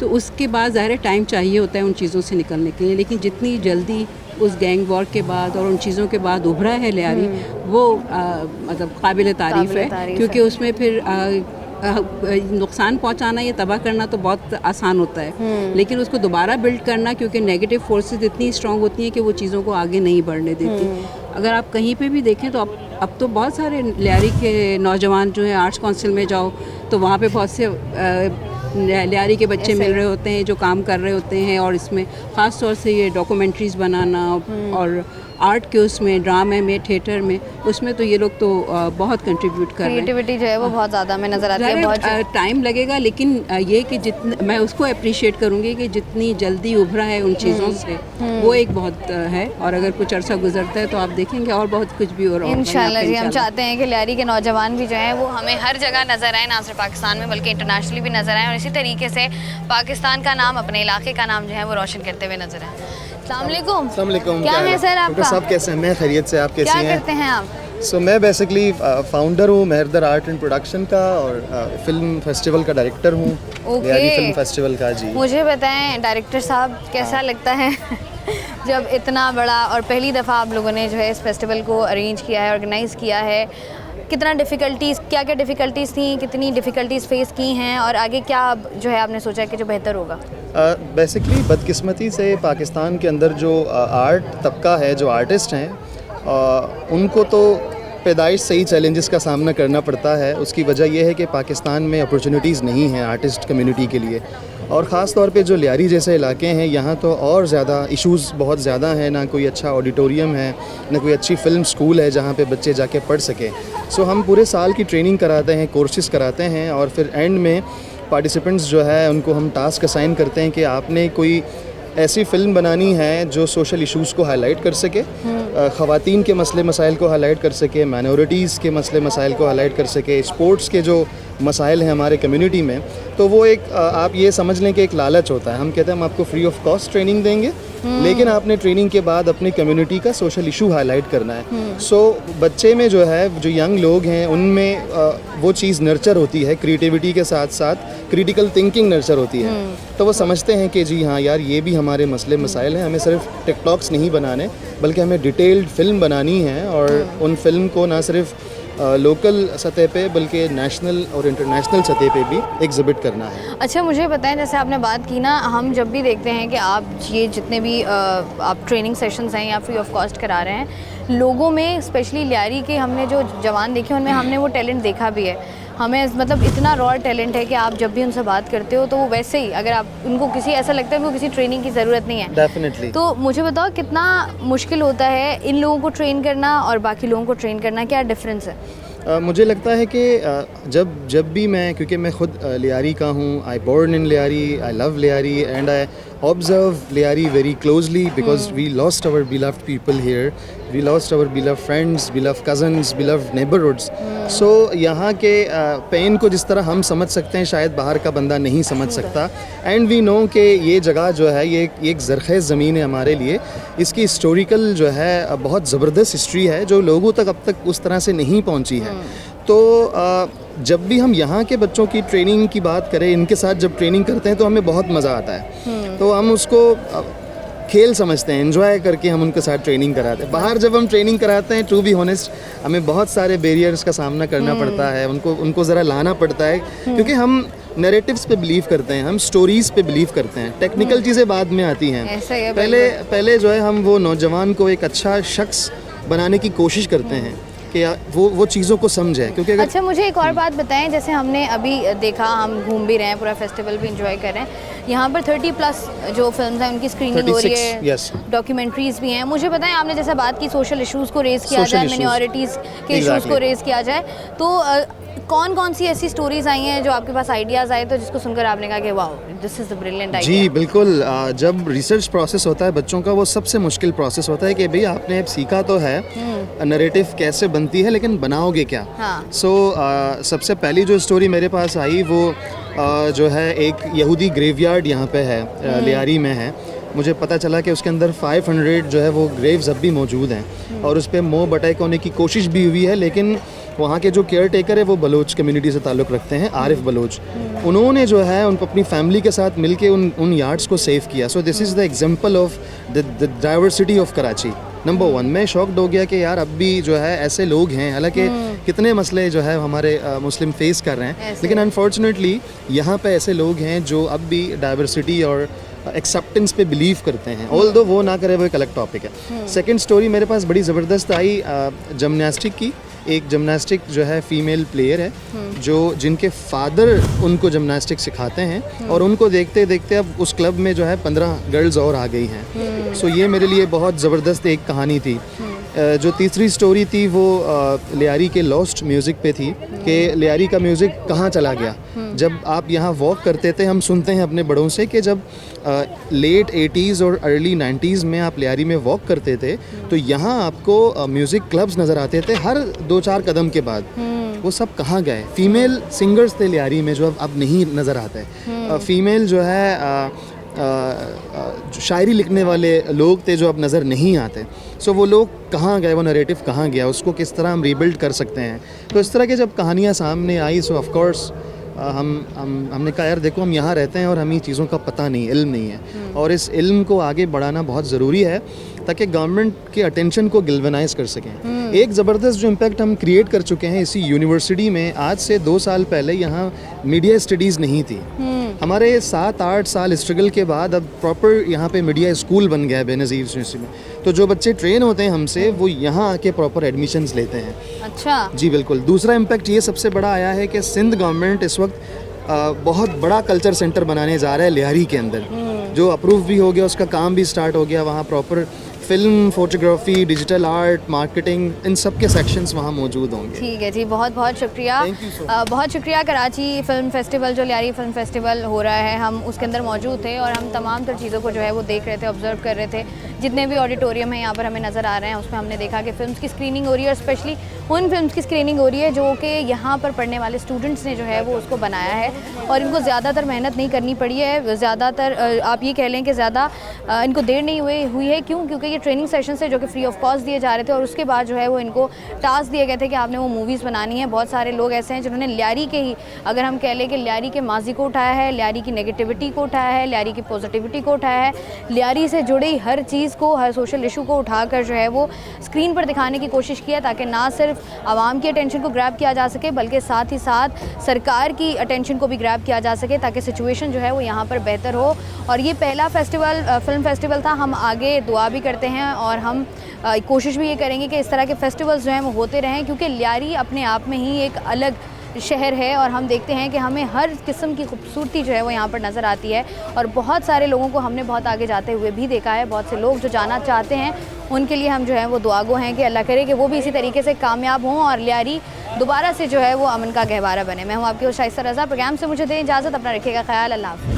तो उसके बाद ज़ाहिर टाइम चाहिए होता है उन चीज़ों से निकलने के लिए, लेकिन जितनी जल्दी उस गैंग वॉर के बाद और उन चीज़ों के बाद उभरा है लियारी, वो मतलब काबिल तारीफ़ है, क्योंकि उसमें फिर नुकसान पहुंचाना या तबाह करना तो बहुत आसान होता है, लेकिन उसको दोबारा बिल्ड करना, क्योंकि नेगेटिव फोर्सेस इतनी स्ट्रॉन्ग होती हैं कि वो चीज़ों को आगे नहीं बढ़ने देती। अगर आप कहीं पे भी देखें तो अब तो बहुत सारे लियारी के नौजवान जो हैं, आर्ट्स काउंसिल में जाओ तो वहाँ पे बहुत से लियारी के बच्चे मिल रहे होते हैं जो काम कर रहे होते हैं, और इसमें ख़ास तौर से ये डॉक्यूमेंट्रीज़ बनाना और आर्ट के उसमें, ड्रामे में, थिएटर में, उसमें तो ये लोग तो बहुत कंट्रीब्यूट कर रहे हैं। क्रिएटिविटी जो है वो बहुत ज़्यादा में नज़र आती है। बहुत टाइम लगेगा, लेकिन ये कि जितना मैं उसको अप्रिशिएट करूँगी कि जितनी जल्दी उभरा है उन चीज़ों से, वो एक बहुत है। और अगर कुछ अरसा गुजरता है तो आप देखेंगे और बहुत कुछ भी हो रहा है इंशाल्लाह जी। हम चाहते हैं कि लियारी के नौजवान भी जो हैं वो हमें हर जगह नज़र आए, ना सिर्फ पाकिस्तान में बल्कि इंटरनेशनली भी नज़र आए, और इसी तरीके से पाकिस्तान का नाम, अपने इलाके का नाम जो है वो रोशन करते हुए नजर आए। अस्सलामुअलैकुम। क्या है सर आपका? सब कैसे हैं? मैं खैरियत से, आप कैसी हैं? क्या करते हैं आप? सो मैं बेसिकली फाउंडर हूँ मेहरदर आर्ट एंड प्रोडक्शन का, और फिल्म फेस्टिवल का डायरेक्टर हूँ, लियारी फिल्म फेस्टिवल का। जी मुझे बताएं डायरेक्टर साहब, कैसा लगता है जब इतना बड़ा और पहली दफ़ा आप लोगों ने जो है इस फेस्टिवल को अरेंज किया है, ऑर्गेनाइज़ किया है, कितना डिफ़िकल्टीज़, क्या क्या डिफ़िकल्टीज़ थी, कितनी डिफ़िकल्टीज़ फेस की हैं, और आगे क्या जो है आपने सोचा है कि जो बेहतर होगा? बेसिकली बदकिस्मती से पाकिस्तान के अंदर जो आर्ट तबका है, जो आर्टिस्ट हैं, उनको तो पैदाइश से ही चैलेंजेस का सामना करना पड़ता है। उसकी वजह यह है कि पाकिस्तान में अपॉर्चुनिटीज़ नहीं हैं आर्टिस्ट कम्युनिटी के लिए, और ख़ास तौर पे जो लियारी जैसे इलाके हैं यहाँ तो और ज़्यादा इश्यूज़ बहुत ज़्यादा हैं, ना कोई अच्छा ऑडिटोरियम है, ना कोई अच्छी फ़िल्म स्कूल है जहाँ पे बच्चे जाके पढ़ सकें। सो हम पूरे साल की ट्रेनिंग कराते हैं, कोर्सेज़ कराते हैं और फिर एंड में पार्टिसिपेंट्स जो है उनको हम टास्क असाइन करते हैं कि आपने कोई ऐसी फ़िल्म बनानी है जो सोशल इश्यूज़ को हाईलाइट कर सके, ख़वातीन के मसले मसाइल को हाईलाइट कर सके, माइनॉरिटीज़ के मसले मसाइल को हाईलाइट कर सके, स्पोर्ट्स के जो मसाइल हैं हमारे कम्युनिटी में। तो वो एक आप ये समझ लें कि एक लालच होता है। हम कहते हैं हम आपको फ्री ऑफ कॉस्ट ट्रेनिंग देंगे, लेकिन आपने ट्रेनिंग के बाद अपनी कम्युनिटी का सोशल इशू हाईलाइट करना है। सो बच्चे में जो है, जो यंग लोग हैं उनमें वो चीज़ नर्चर होती है, क्रिएटिविटी के साथ साथ क्रिटिकल थिंकिंग नर्चर होती है। तो वो समझते हैं कि जी हाँ यार, ये भी हमारे मसले मसाइल हैं, हमें सिर्फ टिकटॉक्स नहीं बनाने बल्कि हमें डिटेल्ड फिल्म बनानी है और उन फिल्म को ना सिर्फ लोकल सतह पे बल्कि नेशनल और इंटरनेशनल सतह पे भी एग्जिबिट करना है। अच्छा, मुझे बताएं, जैसे आपने बात की ना, हम जब भी देखते हैं कि आप ये जितने भी आप ट्रेनिंग सेशंस हैं या फ्री ऑफ कॉस्ट करा रहे हैं, लोगों में स्पेशली लियारी के हमने जो जवान देखे उनमें हमने वो टैलेंट देखा भी है। हमें मतलब इतना रॉ टैलेंट है कि आप जब भी उनसे बात करते हो तो वो वैसे ही, अगर आप उनको किसी ऐसा लगता है उनको किसी ट्रेनिंग की ज़रूरत नहीं है। डेफिनेटली। तो मुझे बताओ कितना मुश्किल होता है इन लोगों को ट्रेन करना और बाकी लोगों को ट्रेन करना, क्या डिफरेंस है? मुझे लगता है कि जब भी मैं, क्योंकि मैं खुद लियारी का हूँ, I born in Lyari, I love Lyari and I observe Lyari very closely because we lost our beloved people here, we lost our beloved friends, beloved cousins, beloved neighbourhoods. So यहाँ के पेन को जिस तरह हम समझ सकते हैं शायद बाहर का बंदा नहीं समझ सकता। एंड वी नो कि ये जगह जो है ये एक ज़रख़ेज़ ज़मीन है हमारे लिए। इसकी हिस्टोरिकल जो है बहुत ज़बरदस्त हिस्ट्री है जो लोगों तक अब तक उस तरह से नहीं पहुँची है। तो जब भी हम यहाँ के बच्चों की ट्रेनिंग की बात करें, इनके साथ जब ट्रेनिंग करते हैं तो हमें बहुत मज़ा आता है। तो हम उसको खेल समझते हैं, एंजॉय करके हम उनके साथ ट्रेनिंग कराते हैं। बाहर जब हम ट्रेनिंग कराते हैं, टू बी ऑनेस्ट, हमें बहुत सारे बैरियर्स का सामना करना पड़ता है, उनको ज़रा लाना पड़ता है, क्योंकि हम नैरेटिव्स पे बिलीव करते हैं, हम स्टोरीज़ पे बिलीव करते हैं। टेक्निकल चीज़ें बाद में आती हैं। पहले जो है हम वो नौजवान को एक अच्छा शख्स बनाने की कोशिश करते हैं कि वो चीज़ों को समझे, क्योंकि अगर अच्छा, मुझे एक और बात बताएं, जैसे हमने अभी देखा, हम घूम भी रहे हैं, पूरा फेस्टिवल भी इंजॉय कर रहे हैं, यहाँ पर 30+ जो फिल्म्स हैं उनकी स्क्रीनिंग हो रही है, yes. डॉक्यूमेंट्रीज़ भी हैं। मुझे बताएं, आपने जैसा बात की सोशल इश्यूज़ को रेज़ किया जाए, मिनॉरिटीज़ के इश्यूज़ को रेज़ किया जाए, तो कौन कौन सी ऐसी स्टोरीज़ आई हैं जो आपके पास आइडियाज़ आए तो जिसको सुनकर आपने कहा कि wow, this is the brilliant idea? जी बिल्कुल। जब रिसर्च प्रोसेस होता है बच्चों का, वो सबसे मुश्किल प्रोसेस होता है कि भाई आपने अब सीखा तो है नैरेटिव कैसे बनती है, लेकिन बनाओगे क्या? सो सबसे पहली जो स्टोरी मेरे पास आई वो जो है एक यहूदी ग्रेवयार्ड यहाँ पे है, लियारी में है। मुझे पता चला कि उसके अंदर 500 जो है वो ग्रेव्स अब भी मौजूद हैं और उस पर मोह बटैक होने की कोशिश भी हुई है, लेकिन वहाँ के जो केयर टेकर है वो बलोच कम्युनिटी से ताल्लुक़ रखते हैं, आरिफ बलोच। उन्होंने जो है उनको अपनी फैमिली के साथ मिलके उन यार्ड्स को सेव किया। So this is the example of the diversity of Karachi. Number 1, मैं शॉक्ड हो गया कि यार अब भी जो है ऐसे लोग हैं, हालांकि कितने मसले जो है हमारे मुस्लिम फेस कर रहे हैं, लेकिन अनफॉर्चुनेटली यहाँ पे ऐसे लोग हैं जो अब भी डाइवर्सिटी और एक्सेप्टेंस पे बिलीव करते हैं, ऑल्दो वो ना करे, वो एक अलग टॉपिक है। सेकंड स्टोरी मेरे पास बड़ी ज़बरदस्त आई जिमनास्टिक की। एक जिमनास्टिक जो है फीमेल प्लेयर है जो जिनके फादर उनको जिमनास्टिक सिखाते हैं और उनको देखते देखते अब उस क्लब में जो है 15 गर्ल्स और आ गई हैं। सो ये मेरे लिए बहुत ज़बरदस्त एक कहानी थी। जो तीसरी स्टोरी थी वो लियारी के लॉस्ट म्यूज़िक पे थी कि लियारी का म्यूज़िक कहाँ चला गया। जब आप यहाँ वॉक करते थे, हम सुनते हैं अपने बड़ों से कि जब लेट 80s और अर्ली 90s में आप लियारी में वॉक करते थे तो यहाँ आपको म्यूज़िक क्लब्स नज़र आते थे हर 2-4 कदम के बाद। वो सब कहाँ गए? फीमेल सिंगर्स थे लियारी में जो अब नहीं नज़र आते। फीमेल जो है शायरी लिखने वाले लोग थे जो अब नज़र नहीं आते। सो वो लोग कहाँ गए, वो नैरेटिव कहाँ गया, उसको किस तरह हम रीबिल्ड कर सकते हैं। तो इस तरह के जब कहानियाँ सामने आई, सो ऑफ कोर्स हमने कहा यार देखो, हम यहाँ रहते हैं और हमें चीज़ों का पता नहीं, इल्म नहीं है, और इस इल्म को आगे बढ़ाना बहुत ज़रूरी है ताकि गवर्नमेंट के अटेंशन को गिल्वनाइज कर सकें। एक ज़बरदस्त जो इम्पैक्ट हम क्रिएट कर चुके हैं इसी यूनिवर्सिटी में, आज से 2 साल पहले यहाँ मीडिया स्टडीज़ नहीं थी। हमारे 7-8 साल स्ट्रगल के बाद अब प्रॉपर यहाँ पे मीडिया स्कूल बन गया है बेनज़ीर यूनिवर्सिटी में। तो जो बच्चे ट्रेन होते हैं हमसे वो यहाँ आके प्रॉपर एडमिशन्स लेते हैं। अच्छा। जी बिल्कुल। दूसरा इम्पैक्ट ये सबसे बड़ा आया है कि सिंध गवर्नमेंट इस वक्त बहुत बड़ा कल्चर सेंटर बनाने जा रहा है लियारी के अंदर, जो अप्रूव भी हो गया, उसका काम भी स्टार्ट हो गया। वहाँ proper film, photography, digital art, marketing, इन सब के सेक्शंस वहाँ मौजूद होंगे। ठीक है जी, बहुत बहुत शुक्रिया। बहुत शुक्रिया। कराची फ़िल्म फेस्टिवल, जो लियारी फ़िल्म फेस्टिवल हो रहा है, हम उसके अंदर मौजूद थे और हम तमाम तर चीज़ों को जो है वो देख रहे थे, ऑब्ज़र्व कर रहे थे। जितने भी ऑडिटोरियम हैं यहाँ पर हमें नज़र आ रहे हैं, उसमें हमने देखा कि फ़िल्म्स की स्क्रीनिंग हो रही है और स्पेशली उन फिल्म्स की स्क्रीनिंग हो रही है जो कि यहाँ पर पढ़ने वाले स्टूडेंट्स ने जो है वो उसको बनाया है और इनको ज़्यादातर मेहनत नहीं करनी पड़ी है। ज़्यादातर आप ये कह लें कि ज़्यादा इनको देर नहीं हुई है। क्यों? क्योंकि ये ट्रेनिंग सेशन से जो कि फ्री ऑफ कॉस्ट दिए जा रहे थे और उसके बाद जो है वो इनको टास्क दिए गए थे कि आपने वो मूवीज़ बनानी है। बहुत सारे लोग ऐसे हैं जिन्होंने लियारी के ही, अगर हम कह लें कि लियारी के माजी को उठाया है, लियारी की नेगेटिविटी को उठाया है, लियारी की पॉजिटिविटी को उठाया है, लियारी से जुड़ी हर चीज़ को, हर सोशल इशू को उठाकर जो है वो स्क्रीन पर दिखाने की कोशिश की है, ताकि ना सिर्फ आवाम की अटेंशन को ग्रैब किया जा सके बल्कि साथ ही साथ सरकार की अटेंशन को भी ग्रैब किया जा सके, ताकि सिचुएशन जो है वो यहाँ पर बेहतर हो। और ये पहला फेस्टिवल, फिल्म फेस्टिवल था। हम आगे दुआ भी करते हैं और हम कोशिश भी ये करेंगे कि इस तरह के फेस्टिवल्स जो हैं वो होते रहें, क्योंकि लियारी अपने आप में ही एक अलग शहर है और हम देखते हैं कि हमें हर किस्म की खूबसूरती जो है वो यहाँ पर नज़र आती है। और बहुत सारे लोगों को हमने बहुत आगे जाते हुए भी देखा है। बहुत से लोग जो जाना चाहते हैं उनके लिए हम जो है वो दुआगो हैं कि अल्लाह करे कि वो भी इसी तरीके से कामयाब हों और लियारी दोबारा से जो है वो अमन का गहवारा बने। मैं हूँ आपकी होस्ट शाइस्ता रज़ा। प्रोग्राम से मुझे दें इजाज़त, अपना रखिएगा ख्याल। अल्लाह हाफ़िज़।